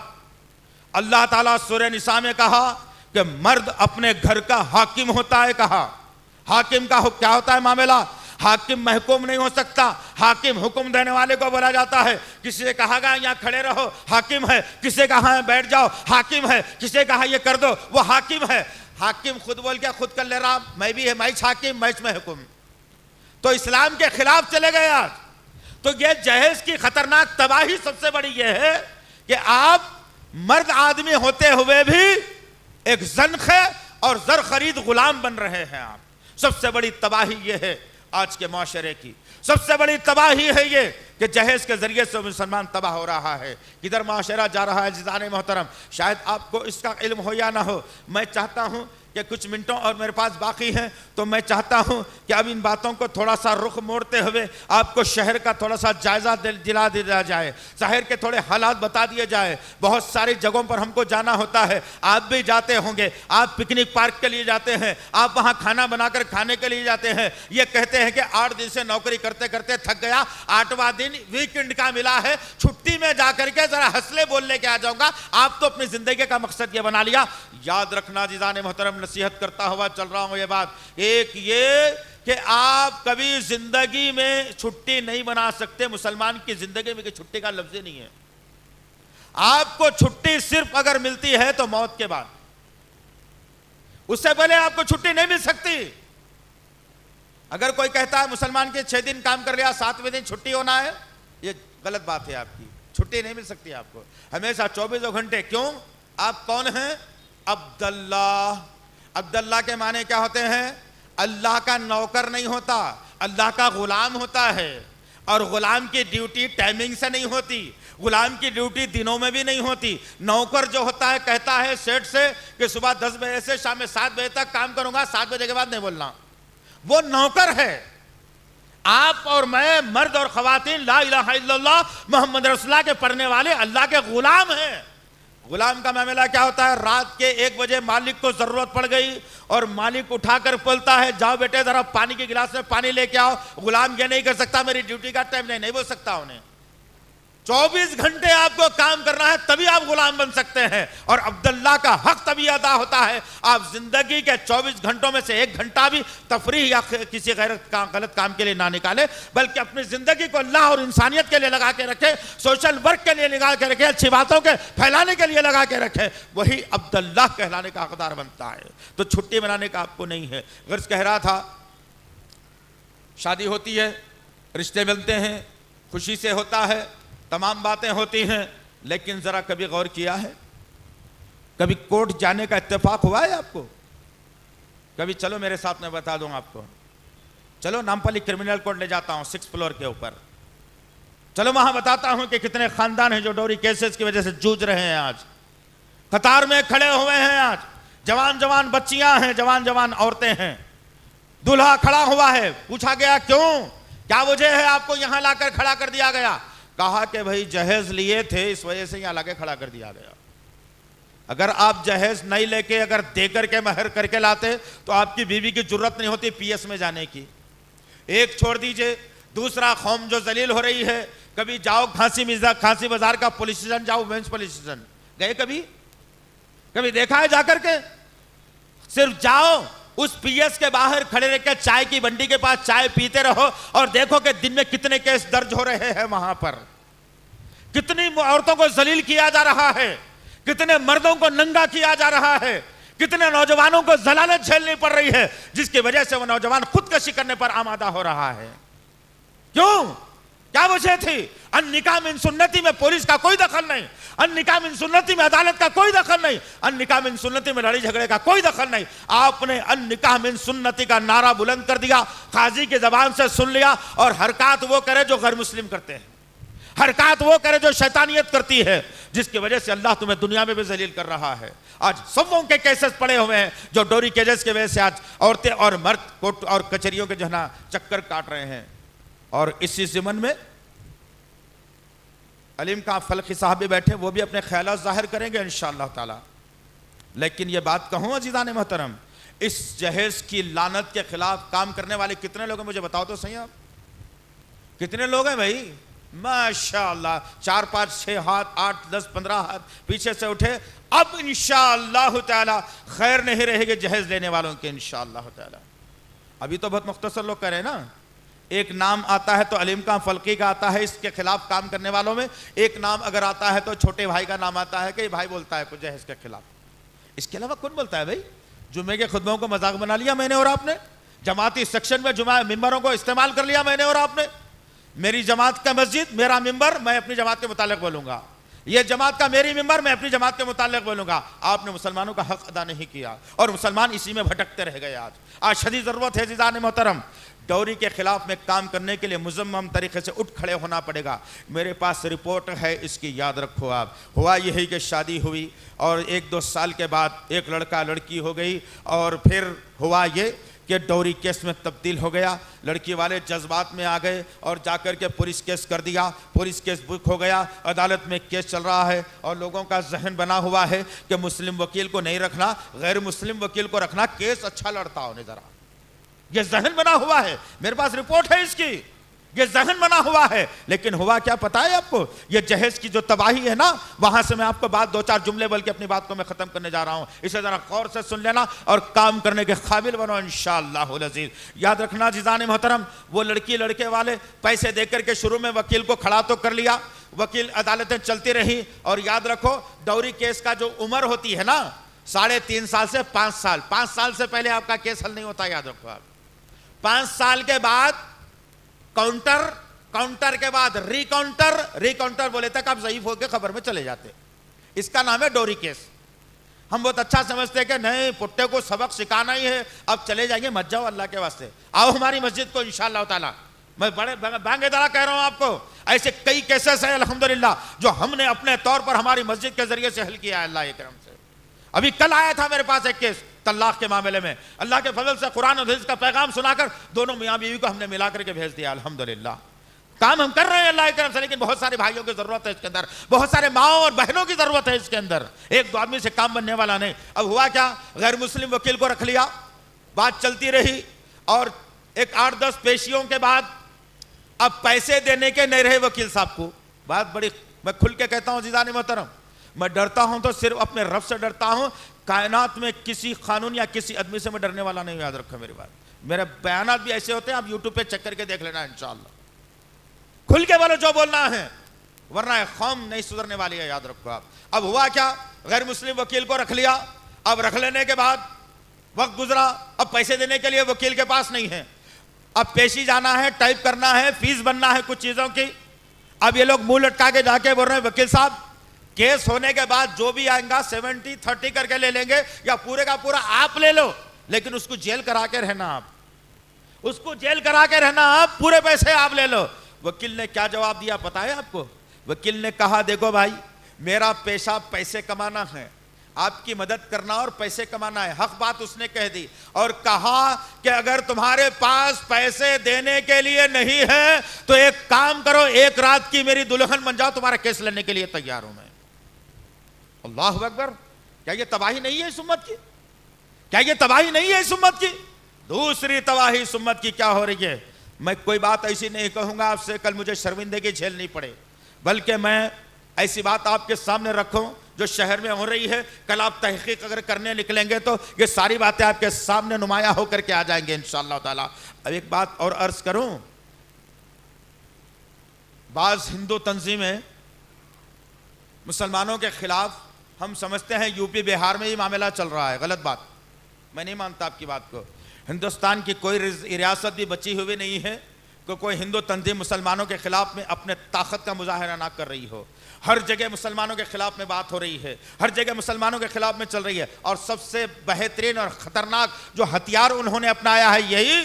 अल्लाह ताला सूरह निसा में कहा कि मर्द अपने घर का हाकिम होता है, कहा हाकिम का क्या होता है मामला, हाकिम महकूम नहीं हो सकता, हाकिम हुक्म देने वाले को बोला जाता है। किसी से कहा गया यहाँ खड़े रहो, हाकिम है, किसी से कहा है बैठ जाओ, हाकिम है, किसी से कहा ये कर दो, वो हाकिम है। हाकिम खुद बोल के खुद कर ले रहा, मैं भी है, मैं हाकिम, मैं में हुक्म, तो इस्लाम के खिलाफ चले गए आज। तो ये जहेज की खतरनाक तबाही सबसे बड़ी ये है कि आप मर्द आदमी होते हुए भी एक ज़नख़े और ज़र खरीद गुलाम बन रहे हैं आप। सबसे बड़ी तबाही ये है आज के माशरे की, सबसे बड़ी तबाही है ये कि जहेज के जरिए से मुसलमान तबाह हो रहा है। किधर माशरा जा रहा है जिजाने मोहतरम, शायद आपको इसका इल्म हो या ना हो, मैं चाहता हूं कि कुछ मिनटों और मेरे पास बाकी हैं, तो मैं चाहता हूं कि अब इन बातों को थोड़ा सा रुख मोड़ते हुए आपको शहर का थोड़ा सा जायजा दिला दिया जाए, शहर के थोड़े हालात बता दिए जाए। बहुत सारी जगहों पर हमको जाना होता है, आप भी जाते होंगे, आप पिकनिक पार्क के लिए जाते हैं, आप वहां खाना बनाकर खाने के लिए जाते हैं। ये कहते हैं कि 8 दिन से नौकरी करते करते थक गया, 8वां दिन वीकेंड का मिला है, छुट्टी में जाकर के जरा हंसले बोलने के आ जाऊंगा। आप तो अपनी जिंदगी का मकसद ये बना लिया। याद रखना जीजान मोहतरम, नसीहत करता हुआ चल रहा हूं ये बात, एक ये कि आप कभी जिंदगी में छुट्टी नहीं बना सकते। मुसलमान की जिंदगी में छुट्टी का लफ्ज नहीं है। आपको छुट्टी सिर्फ अगर मिलती है तो मौत के बाद, उससे पहले आपको छुट्टी नहीं मिल सकती। अगर कोई कहता है मुसलमान के 6 दिन काम कर लिया 7वें दिन छुट्टी होना है, ये गलत बात है। आपकी छुट्टी नहीं मिल सकती आपको, हमेशा 24 घंटे। क्यों? आप कौन हैं? अब्दुल्ला। अब्दुल्ला के माने क्या होते हैं? अल्लाह का नौकर नहीं होता, अल्लाह का गुलाम होता है। और गुलाम की ड्यूटी टाइमिंग से नहीं होती, गुलाम की ड्यूटी दिनों में भी नहीं होती। नौकर जो होता है कहता है सेठ से कि सुबह 10 बजे से शाम में 7 बजे तक काम करूंगा, 7 बजे के बाद नहीं बोलना। वो नौकर है। आप और मैं, मर्द और खवातीन, ला इलाहा इल्लल्लाह मोहम्मद रसूलुल्लाह के पढ़ने वाले अल्लाह के गुलाम हैं। गुलाम का मामला क्या होता है? रात के 1 बजे मालिक को जरूरत पड़ गई और मालिक उठाकर बोलता है जाओ बेटे जरा पानी के गिलास में पानी लेके आओ। गुलाम ये नहीं कर सकता, मेरी ड्यूटी का टाइम नहीं बोल सकता उन्हें। 24 घंटे आपको काम करना है, तभी आप गुलाम बन सकते हैं। और अब्दुल्ला का हक तभी अदा होता है आप जिंदगी के 24 घंटों में से 1 घंटा भी तफरीह या किसी गलत काम के लिए ना निकाले, बल्कि अपनी जिंदगी को अल्लाह और इंसानियत के लिए लगा के रखे, सोशल वर्क के लिए लगा के रखे, अच्छी बातों के फैलाने के लिए लगा के रखे। वही अब्दुल्ला कहलाने का हकदार बनता है। तो छुट्टी मनाने का आपको नहीं है। गर्ज कह रहा था, शादी होती है, रिश्ते मिलते हैं, खुशी से होता है, तमाम बातें होती हैं, लेकिन जरा कभी गौर किया है? कभी कोर्ट जाने का इत्तेफाक हुआ है आपको? कभी चलो मेरे साथ में बता दूं आपको, चलो नामपल्ली क्रिमिनल कोर्ट ले जाता हूं 6th फ्लोर के ऊपर, चलो वहां बताता हूं कि कितने खानदान हैं जो डोरी केसेस की वजह से जूझ रहे हैं। आज कतार में खड़े हुए हैं, आज जवान जवान बच्चियां हैं, जवान जवान औरतें हैं, दूल्हा खड़ा हुआ है। पूछा गया क्यों, क्या वजह है आपको यहां लाकर खड़ा कर दिया गया? कहा कि भाई जहेज लिए थे, इस वजह से यहां लाके खड़ा कर दिया गया। अगर आप जहेज नहीं लेके अगर देकर के महर करके लाते तो आपकी बीवी की जरूरत नहीं होती पीएस में जाने की। एक छोड़ दीजिए, दूसरा कौम जो जलील हो रही है, कभी जाओ खांसी बाजार का पुलिस स्टेशन, जाओ वुमेन्स पुलिस स्टेशन गए? कभी देखा है जाकर के? सिर्फ जाओ उस पीएस के बाहर खड़े रहकर चाय की बंडी के पास चाय पीते रहो और देखो कि दिन में कितने केस दर्ज हो रहे हैं वहां पर, कितनी औरतों को जलील किया जा रहा है, कितने मर्दों को नंगा किया जा रहा है, कितने नौजवानों को जलालत झेलनी पड़ रही है, जिसकी वजह से वो नौजवान खुदकशी करने पर आमादा हो रहा है। क्यों? क्या वजह थी? अन-निकाह मिन सुन्नती में पुलिस का कोई दखल नहीं, अन-निकाह मिन सुन्नती में अदालत का कोई दखल नहीं, अन-निकाह मिन सुन्नती में लड़ाई झगड़े का कोई दखल नहीं। आपने अन-निकाह मिन सुन्नती का नारा बुलंद कर दिया, काजी की जबान से सुन लिया, और हरकत वो करे जो गैर मुस्लिम करते हैं, हरकत वो करे जो शैतानियत करती है, जिसकी वजह से अल्लाह तुम्हें दुनिया में भी जलील कर रहा है। आज सबों के केसेस पड़े हुए हैं जो डोरी केसेस की वजह से आज औरतें और मर्द कोर्ट और कचहरियों के जो है ना चक्कर काट रहे हैं। और इसी ज़िमन में अलीम का फलकी साहब भी बैठे, वो भी अपने ख्यालात जाहिर करेंगे इंशाअल्लाह ताला। लेकिन ये बात कहूँ अजीज़ान मोहतरम, इस जहेज की लानत के खिलाफ काम करने वाले कितने लोग हैं मुझे बताओ तो सही। आप कितने लोग हैं भाई? माशाअल्लाह 4 5 6 हाथ, 8 10 15 हाथ पीछे से उठे। अब इंशाअल्लाह ताला खैर नहीं रहेगी जहेज लेने वालों के इंशाअल्लाह ताला। अभी तो बहुत मुख्तसर लोग कह रहे हैं ना, एक नाम आता है तो अलीम का फलकी का आता है इसके खिलाफ काम करने वालों में, एक नाम अगर आता है तो छोटे भाई का नाम आता है कि भाई बोलता है कुछ जहेज के खिलाफ। इसके अलावा कौन बोलता है भाई? जुम्मे के खुतबों को मजाक बना लिया मैंने और आपने, जमाती सेक्शन में जुमा मिंबरों को इस्तेमाल कर लिया मैंने और आपने। मेरी जमात का मस्जिद, मेरा मिंबर, मैं अपनी जमात के मुतालिक बोलूंगा, ये जमात का मेरी मिंबर, मैं अपनी जमात के मुतालिक बोलूंगा। आपने मुसलमानों का हक अदा नहीं किया और मुसलमान इसी में भटकते रह गए। आज शदीद जरूरत है जीजान मोहतरम, डौरी के खिलाफ में काम करने के लिए मुजम्मम तरीके से उठ खड़े होना पड़ेगा। मेरे पास रिपोर्ट है इसकी, याद रखो आप। हुआ यही कि शादी हुई और 1-2 साल के बाद एक लड़का लड़की हो गई और फिर हुआ ये कि डौरी केस में तब्दील हो गया। लड़की वाले जज्बात में आ गए और जाकर के पुलिस केस कर दिया। पुलिस केस बुक हो गया, अदालत में केस चल रहा है और लोगों का जहन बना हुआ है कि मुस्लिम वकील को नहीं रखना, गैर मुस्लिम वकील को रखना, केस अच्छा लड़ता होने जरा। ये जहन बना हुआ है, मेरे पास रिपोर्ट है इसकी, ये जहन बना हुआ है। लेकिन हुआ क्या पता है आपको? ये जहेज की जो तबाही है ना, वहां से मैं आपको बात 2-4 जुमले बल्कि अपनी बात को मैं खत्म करने जा रहा हूं, इसे जरा गौर से सुन लेना और काम करने के काबिल बनो इंशाअल्लाहुल अज़ीज़। याद रखना जिज़ान मोहतरम, वो लड़की लड़के वाले पैसे देकर के शुरू में वकील को खड़ा तो कर लिया, वकील अदालतें चलती रही और याद रखो डौरी केस का जो उम्र होती है ना 3.5 साल से 5 साल, 5 साल से पहले आपका केस हल नहीं होता, याद रखो आप। 5 साल के बाद काउंटर, काउंटर के बाद रिकाउंटर, रिकाउंटर बोले तक आप ज़ईफ होकर खबर में चले जाते। इसका नाम है डौरी केस। हम बहुत अच्छा समझते हैं कि नहीं पुट्टे को सबक सिखाना ही है, अब चले जाएंगे, मत जाओ अल्लाह के वास्ते, आओ हमारी मस्जिद को इंशाअल्लाह ताला। मैं बड़े बांगेदारा कह रहा हूं आपको, ऐसे कई केसेस हैं अल्हम्दुलिल्लाह जो हमने अपने तौर पर हमारी मस्जिद के जरिए से हल किया है अल्लाह के करम से। अभी कल आया था मेरे पास एक केस तलाक के मामले में, अल्लाह के फजल से कुरान और हदीस का पैगाम सुनाकर दोनों मियां बीवी को हमने मिला करके भेज दिया अल्हम्दुलिल्लाह। काम हम कर रहे हैं अल्लाह की तरफ से, लेकिन बहुत सारे भाइयों की जरूरत है इसके अंदर, बहुत सारे माओ और बहनों की जरूरत है इसके अंदर, 1-2 आदमी से काम बनने वाला नहीं। अब हुआ क्या, गैर मुस्लिम वकील को रख लिया, बात चलती रही और एक 8-10 पेशियों के बाद अब पैसे देने के नहीं रहे वकील साहब को। बात बड़ी, मैं खुल के कहता हूं जीजानी मोहतरम, मैं डरता हूं तो सिर्फ अपने रब से डरता हूं, कायनात में किसी कानून या किसी आदमी से मैं डरने वाला नहीं। याद रखो मेरी बात, मेरे बयानात भी ऐसे होते हैं, आप यूट्यूब पे चेक करके देख लेना इंशाअल्लाह। खुल के बोलो जो बोलना है, वरना कौम नहीं सुधरने वाली है, याद रखो आप। अब हुआ क्या, गैर मुस्लिम वकील को रख लिया, अब रख लेने के बाद वक्त गुजरा, अब पैसे देने के लिए वकील के पास नहीं है, अब पेशी जाना है, टाइप करना है, फीस बनना है कुछ चीजों की। अब ये लोग मुंह लटका के जाके बोल रहे हैं वकील साहब केस होने के बाद जो भी आएगा 70-30 करके ले लेंगे या पूरे का पूरा आप ले लो, लेकिन उसको जेल करा के रहना आप, उसको जेल करा के रहना आप, पूरे पैसे आप ले लो। वकील ने क्या जवाब दिया पता है आपको? वकील ने कहा देखो भाई मेरा पेशा पैसे कमाना है, आपकी मदद करना और पैसे कमाना है, हक बात उसने कह दी। और कहा कि अगर तुम्हारे पास पैसे देने के लिए नहीं है तो एक काम करो, एक रात की मेरी दुल्हन बन जाओ, तुम्हारा केस लेने के लिए तैयार हूं मैं। अल्लाह अकबर, क्या ये तबाही नहीं है इस उम्मत की? क्या ये तबाही नहीं है इस उम्मत की? दूसरी तबाही इस उम्मत की क्या हो रही है, मैं कोई बात ऐसी नहीं कहूंगा आपसे कल मुझे शर्मिंदगी झेलनी पड़े, बल्कि मैं ऐसी बात आपके सामने रखूं जो शहर में हो रही है। कल आप तहकीक अगर करने निकलेंगे तो ये सारी बातें आपके सामने नुमाया होकर के आ जाएंगे इंशाअल्लाह ताला। अब एक बात और अर्ज करूं, बाज हिंदू तंजीमें मुसलमानों के खिलाफ, हम समझते हैं यूपी बिहार में ही मामला चल रहा है, गलत बात, मैं नहीं मानता आपकी बात को। हिंदुस्तान की कोई रियासत भी बची हुई नहीं है कि कोई हिंदू तंजीम मुसलमानों के खिलाफ में अपने ताकत का मुजाहरा ना कर रही हो। हर जगह मुसलमानों के खिलाफ में बात हो रही है, हर जगह मुसलमानों के खिलाफ में चल रही है। और सबसे बेहतरीन और खतरनाक जो हथियार उन्होंने अपनाया है यही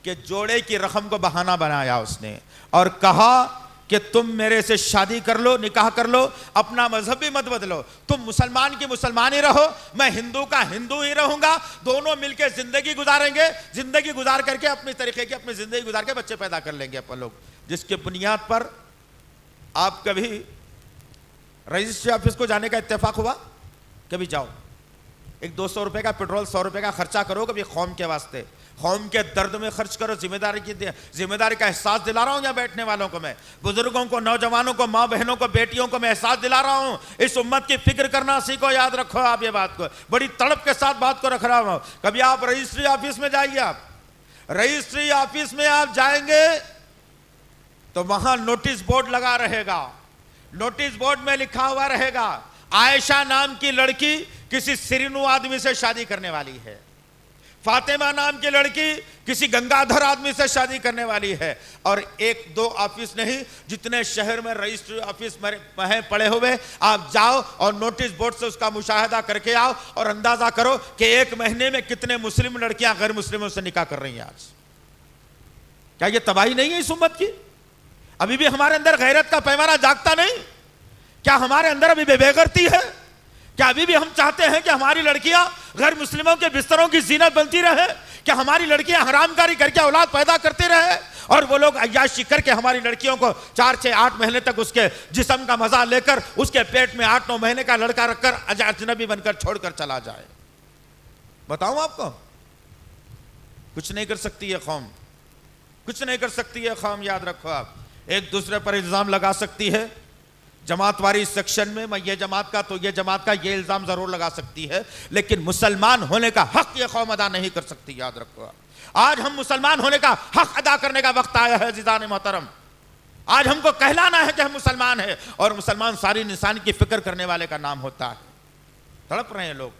कि जोड़े की रकम को बहाना बनाया उसने और कहा कि तुम मेरे से शादी कर लो, निकाह कर लो, अपना मजहब भी मत बदलो, तुम मुसलमान की मुसलमान ही रहो, मैं हिंदू का हिंदू ही रहूंगा, दोनों मिलकर जिंदगी गुजारेंगे, जिंदगी गुजार करके अपनी तरीके की अपनी जिंदगी गुजार के बच्चे पैदा कर लेंगे अपन लोग। जिसके बुनियाद पर आप कभी रजिस्ट्री ऑफिस को जाने का इत्तेफाक हुआ? कभी जाओ, एक 200 रुपए का पेट्रोल 100 रुपए का खर्चा करो कभी कौम के वास्ते, कौम के दर्द में खर्च करो, जिम्मेदारी का एहसास दिला रहा हूं यहाँ बैठने वालों को मैं, बुजुर्गों को, नौजवानों को, माँ बहनों को, बेटियों को मैं एहसास दिला रहा हूं, इस उम्मत की फिक्र करना सीखो। याद रखो आप ये बात को, बड़ी तड़प के साथ बात को रख रहा हूं। कभी आप रजिस्ट्री ऑफिस में जाइए, आप रजिस्ट्री ऑफिस में आप जाएंगे तो वहां नोटिस बोर्ड लगा रहेगा, नोटिस बोर्ड में लिखा हुआ रहेगा आयशा नाम की लड़की किसी सिरिनु आदमी से शादी करने वाली है, फातिमा नाम की लड़की किसी गंगाधर आदमी से शादी करने वाली है। और 1-2 ऑफिस नहीं, जितने शहर में रजिस्ट्री ऑफिस में पड़े हुए, आप जाओ और नोटिस बोर्ड से उसका मुशाहिदा करके आओ और अंदाजा करो कि 1 महीने में कितने मुस्लिम लड़कियां गैर मुस्लिमों से निकाह कर रही हैं आज। क्या ये तबाही नहीं है इस उम्मत की? अभी भी हमारे अंदर गैरत का पैमाना जागता नहीं? क्या हमारे अंदर अभी बेगैरती है? क्या अभी भी हम चाहते हैं कि हमारी लड़कियां गैर मुस्लिमों के बिस्तरों की जीनत बनती रहे? क्या हमारी लड़कियां हरामकारी करके औलाद पैदा करते रहे और वो लोग अय्याशी करके हमारी लड़कियों को 4, 6, 8 महीने तक उसके जिस्म का मजा लेकर उसके पेट में 8, 9 महीने का लड़का रखकर अजनबी बनकर छोड़कर चला जाए? बताऊं आपको, कुछ नहीं कर सकती है कौम, कुछ नहीं कर सकती है कौम। याद रखो, आप एक दूसरे पर इल्जाम लगा सकती है। जमातवारी सेक्शन में मैं ये जमात का तो ये जमात का ये इल्जाम जरूर लगा सकती है, लेकिन मुसलमान होने का हक ये कौम अदा नहीं कर सकती। याद रखो, आज हम मुसलमान होने का हक अदा करने का वक्त आया है अज़ीज़ान मोहतरम। आज हमको कहलाना है कि हम मुसलमान हैं, और मुसलमान सारी इंसान की फिक्र करने वाले का नाम होता है। तड़प रहे हैं लोग।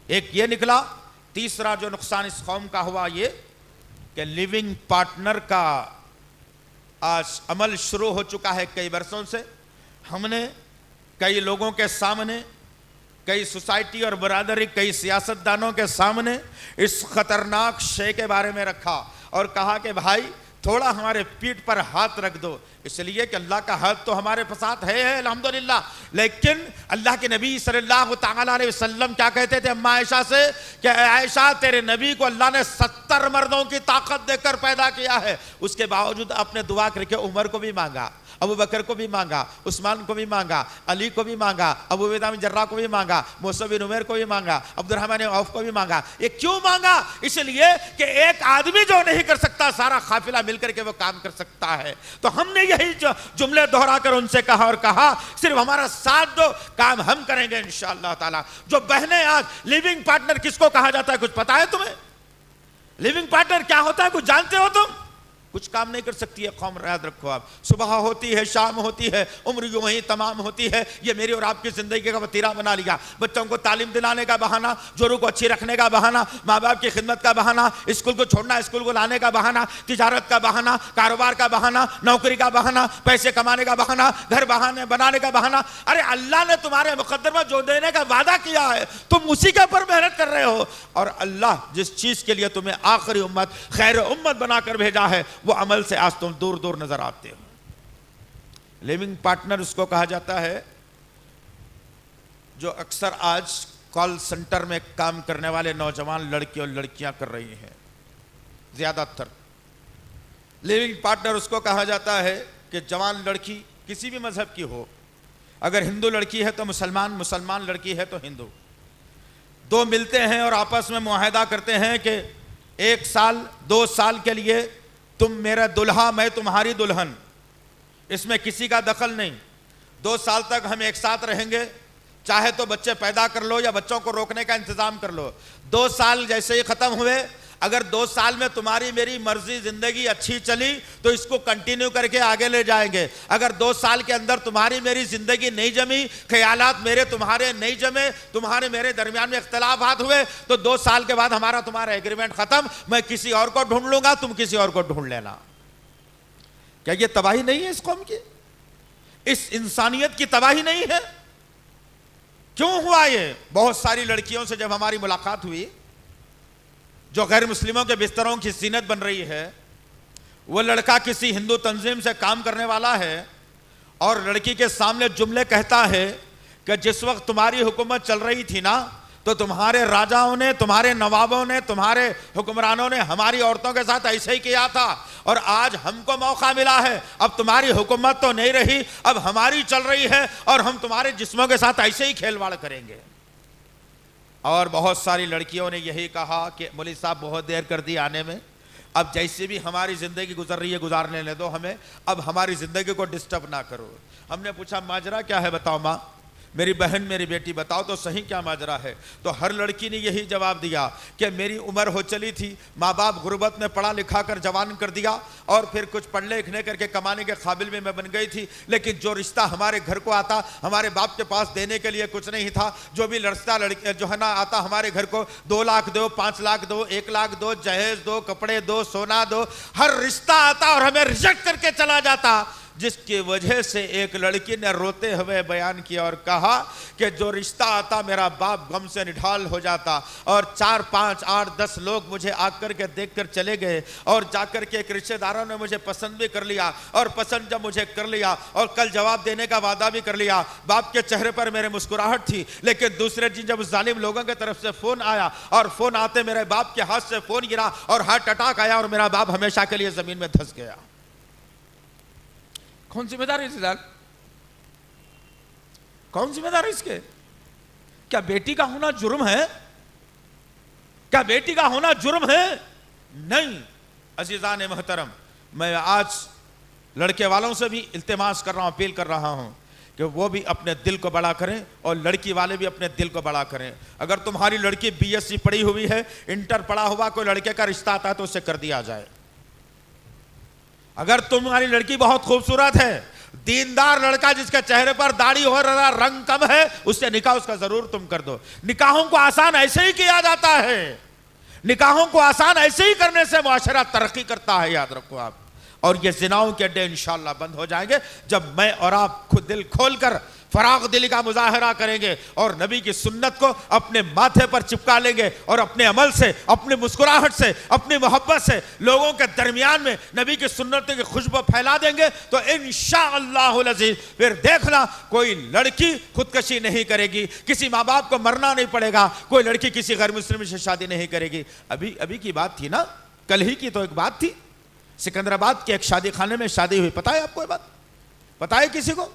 एक ये निकला। तीसरा जो नुकसान इस कौम का हुआ ये कि लिविंग पार्टनर का आज अमल शुरू हो चुका है कई वर्षों से। हमने कई लोगों के सामने, कई सोसाइटी और बरादरी, कई सियासतदानों के सामने इस खतरनाक शे के बारे में रखा और कहा कि भाई थोड़ा हमारे पीठ पर हाथ रख दो, इसलिए कि अल्लाह का हाथ तो हमारे साथ है अल्हम्दुलिल्लाह। लेकिन अल्लाह के नबी सल्लल्लाहु तआला अलैहि वसल्लम क्या कहते थे अम्मा आयशा से कि आयशा, तेरे नबी को अल्लाह ने 70 मर्दों की ताकत देकर पैदा किया है, उसके बावजूद अपने दुआ करके उमर को भी मांगा, अबू बकर को भी मांगा, उस्मान को भी मांगा, अली को भी मांगा, अबू उबैदा बिन जर्राह को भी मांगा, मूसा बिन उमैर को भी मांगा, अब्दुर्रहमान औफ को भी मांगा। ये क्यों मांगा? इसलिए कि एक आदमी जो नहीं कर सकता सारा काफिला मिलकर के वो काम कर सकता है। तो हमने यही जुमले दोहराकर उनसे कहा और कहा सिर्फ हमारा साथ दो, काम हम करेंगे इंशाअल्लाह ताला। जो बहनें आज लिविंग पार्टनर किसको कहा जाता है कुछ पता है तुम्हें? लिविंग पार्टनर क्या होता है कुछ जानते हो तुम? कुछ काम नहीं कर सकती है कौम। याद रखो, आप सुबह होती है, शाम होती है, उम्र यूं ही तमाम होती है। ये मेरी और आपकी जिंदगी का वतीरा बना लिया। बच्चों को तालीम दिलाने का बहाना, जोरों को अच्छी रखने का बहाना, माँ बाप की खिदमत का बहाना, स्कूल को छोड़ना, स्कूल को लाने का बहाना, तिजारत का बहाना, कारोबार का बहाना, नौकरी का बहाना, पैसे कमाने का बहाना, घर बहाने बनाने का बहाना। अरे अल्लाह ने तुम्हारे मुकद्दर में जो देने का वादा किया है तुम उसी के ऊपर मेहनत कर रहे हो, और अल्लाह जिस चीज के लिए तुम्हें आखिरी उम्मत, खैर उम्मत बनाकर भेजा है, वो अमल से आज तुम दूर दूर नजर आते हो। लिविंग पार्टनर उसको कहा जाता है जो अक्सर आज कॉल सेंटर में काम करने वाले नौजवान लड़के और लड़कियां कर रही हैं। ज्यादातर लिविंग पार्टनर उसको कहा जाता है कि जवान लड़की किसी भी मजहब की हो, अगर हिंदू लड़की है तो मुसलमान, मुसलमान लड़की है तो हिंदू, दो मिलते हैं और आपस में मुआहदा करते हैं कि 1 साल 2 साल के लिए तुम मेरा दुल्हा, मैं तुम्हारी दुल्हन, इसमें किसी का दखल नहीं। 2 साल तक हम एक साथ रहेंगे, चाहे तो बच्चे पैदा कर लो या बच्चों को रोकने का इंतजाम कर लो। 2 साल जैसे ही खत्म हुए, अगर 2 साल में तुम्हारी मेरी मर्जी जिंदगी अच्छी चली तो इसको कंटिन्यू करके आगे ले जाएंगे। अगर 2 साल के अंदर तुम्हारी मेरी जिंदगी नहीं जमी, ख्यालात मेरे तुम्हारे नहीं जमे, तुम्हारे मेरे दरमियान में इख्तलाफात हुए, तो 2 साल के बाद हमारा तुम्हारा एग्रीमेंट खत्म, मैं किसी और को ढूंढ लूंगा, तुम किसी और को ढूंढ लेना। क्या ये तबाही नहीं है इस कौम की? इस इंसानियत की तबाही नहीं है? क्यों हुआ ये? बहुत सारी लड़कियों से जब हमारी मुलाकात हुई जो गैर मुस्लिमों के बिस्तरों की जीनत बन रही है, वो लड़का किसी हिंदू तंजीम से काम करने वाला है और लड़की के सामने जुमले कहता है कि जिस वक्त तुम्हारी हुकूमत चल रही थी ना, तो तुम्हारे राजाओं ने, तुम्हारे नवाबों ने, तुम्हारे हुक्मरानों ने हमारी औरतों के साथ ऐसे ही किया था, और आज हमको मौका मिला है, अब तुम्हारी हुकूमत तो नहीं रही, अब हमारी चल रही है और हम तुम्हारे जिस्मों के साथ ऐसे ही खेलवाड़ करेंगे। और बहुत सारी लड़कियों ने यही कहा कि मौलवी साहब बहुत देर कर दी आने में, अब जैसे भी हमारी ज़िंदगी गुजर रही है गुजारने ले दो हमें, अब हमारी ज़िंदगी को डिस्टर्ब ना करो। हमने पूछा माजरा क्या है, बताओ माँ, मेरी बहन, मेरी बेटी, बताओ तो सही क्या माजरा है। तो हर लड़की ने यही जवाब दिया कि मेरी उम्र हो चली थी, माँ बाप गुर्बत में पढ़ा लिखा कर जवान कर दिया, और फिर कुछ पढ़ लिखने करके कमाने के काबिल में मैं बन गई थी, लेकिन जो रिश्ता हमारे घर को आता, हमारे बाप के पास देने के लिए कुछ नहीं था। जो भी लड़का लड़के जो है ना आता हमारे घर को, 2 लाख दो, 5 लाख दो, 1 लाख दो, जहेज दो, कपड़े दो, सोना दो, हर रिश्ता आता और हमें रिजेक्ट करके चला जाता। जिसकी वजह से एक लड़की ने रोते हुए बयान किया और कहा कि जो रिश्ता आता मेरा बाप गम से निढाल हो जाता, और 4, 5, 8, 10 लोग मुझे आकर के देख कर चले गए, और जाकर के एक रिश्तेदारों ने मुझे पसंद भी कर लिया, और पसंद जब मुझे कर लिया और कल जवाब देने का वादा भी कर लिया, बाप के चेहरे पर मेरे मुस्कुराहट थी, लेकिन दूसरे दिन जब उस जालिम लोगों की तरफ से फोन आया और फोन आते मेरे बाप के हाथ से फोन गिरा और हार्ट अटैक आया और मेरा बाप हमेशा के लिए जमीन में धंस गया। कौन जिम्मेदार है इसके? कौन जिम्मेदार है इसके? क्या बेटी का होना जुर्म है? क्या बेटी का होना जुर्म है? नहीं। अजीजान मोहतरम, मैं आज लड़के वालों से भी इल्तिमास कर रहा हूं, अपील कर रहा हूं कि वो भी अपने दिल को बड़ा करें और लड़की वाले भी अपने दिल को बड़ा करें। अगर तुम्हारी लड़की बीएससी पढ़ी हुई है, इंटर पढ़ा हुआ कोई लड़के का रिश्ता आता है तो उसे कर दिया जाए। अगर तुम्हारी लड़की बहुत खूबसूरत है, दीनदार लड़का जिसके चेहरे पर दाढ़ी हो रहा, रंग कम है, उससे निकाह उसका जरूर तुम कर दो। निकाहों को आसान ऐसे ही किया जाता है, निकाहों को आसान ऐसे ही करने से मुआशरा तरक्की करता है, याद रखो आप। और ये जिनाओं के अड्डे इंशाअल्लाह बंद हो जाएंगे जब मैं और आप खुद दिल खोलकर फराग दिली का मुजाहरा करेंगे और नबी की सुन्नत को अपने माथे पर चिपका लेंगे और अपने अमल से, अपनी मुस्कुराहट से, अपनी मोहब्बत से लोगों के दरमियान में नबी की सुन्नत की खुशबू फैला देंगे तो इंशाअल्लाहुल अज़ीज़ फिर देखना कोई लड़की खुदकशी नहीं करेगी, किसी माँ बाप को मरना नहीं पड़ेगा, कोई लड़की किसी गैर मुस्लिम से शादी नहीं करेगी। अभी अभी की बात थी ना, कल ही की तो एक बात थी, सिकंदराबाद के एक शादी खाने में शादी हुई। पता है आपको ये बात? पता है किसी को?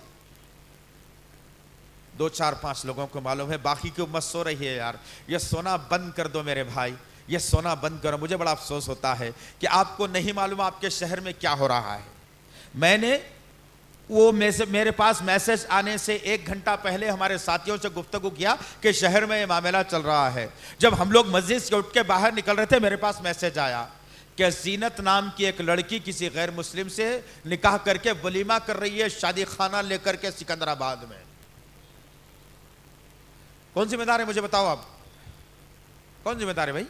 2, 4, 5 लोगों को मालूम है, बाकी की उम्मत सो रही है। यार ये सोना बंद कर दो मेरे भाई, ये सोना बंद करो। मुझे बड़ा अफसोस होता है कि आपको नहीं मालूम आपके शहर में क्या हो रहा है। मैंने वो मेरे पास मैसेज आने से 1 घंटा पहले हमारे साथियों से गुफ्तगू किया कि शहर में ये मामला चल रहा है। जब हम लोग मस्जिद से उठ के बाहर निकल रहे थे, मेरे पास मैसेज आया कि जीनत नाम की एक लड़की किसी गैर मुस्लिम से निकाह करके वलीमा कर रही है, शादी खाना लेकर के सिकंदराबाद में। कौन जिम्मेदार है मुझे बताओ आप? कौन जिम्मेदार है भाई?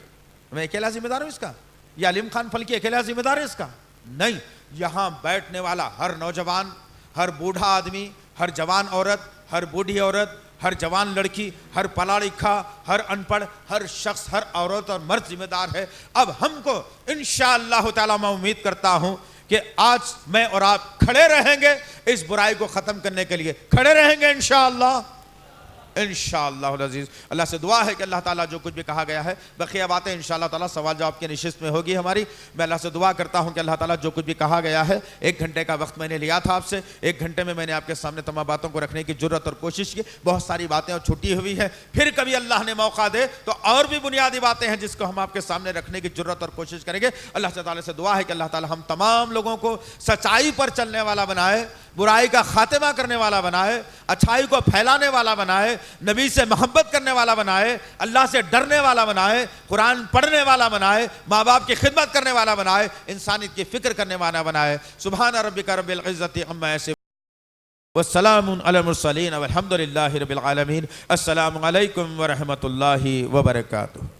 मैं अकेला जिम्मेदार हूं इसका? या अलीम खान फल्की अकेला जिम्मेदार है इसका? नहीं, यहां बैठने वाला हर नौजवान, हर बूढ़ा आदमी, हर जवान औरत, हर बूढ़ी औरत, हर जवान लड़की, हर पढ़ा लिखा, हर अनपढ़, हर शख्स, हर औरत और मर्द जिम्मेदार है। अब हमको इंशाअल्लाह ताला मैं उम्मीद करता हूं कि आज मैं और आप खड़े रहेंगे, इस बुराई को खत्म करने के लिए खड़े रहेंगे इंशाअल्लाह। इंशाअल्लाह अज़ीज़ अल्लाह से दुआ है कि अल्लाह ताला जो कुछ भी कहा गया है, बकिया बातें इंशाअल्लाह ताला सवाल जवाब की निशिस्त में होगी हमारी। मैं अल्लाह से दुआ करता हूं कि अल्लाह ताला जो कुछ भी कहा गया है, 1 घंटे का वक्त मैंने लिया था आपसे, 1 घंटे में मैंने आपके सामने तमाम बातों को रखने की जुर्रत और कोशिश की। बहुत सारी बातें और छुट्टी हुई है, फिर कभी अल्लाह ने मौका दे तो और भी बुनियादी बातें हैं जिसको हम आपके सामने रखने की जुर्रत और कोशिश करेंगे। अल्लाह ताला से दुआ है कि अल्लाह ताला हम तमाम लोगों को सच्चाई पर चलने वाला बनाए, बुराई का खात्मा करने वाला बनाए, अच्छाई को फैलाने वाला बनाए, नबी से मोहब्बत करने वाला बनाए, अल्लाह से डरने वाला बनाए, कुरान पढ़ने वाला बनाए, माँ बाप की खिदमत करने वाला बनाए, इंसानियत की फिक्र करने वाला बनाए। सुभान रब्बिका रब्बिल इज्जति अम्मा यसिफून वस्सलामुन अलल मुरसलीन वल्हम्दुलिल्लाहि रब्बिल आलमीन। अस्सलामु अलैकुम व रहमतुल्लाहि व बरकातुहू।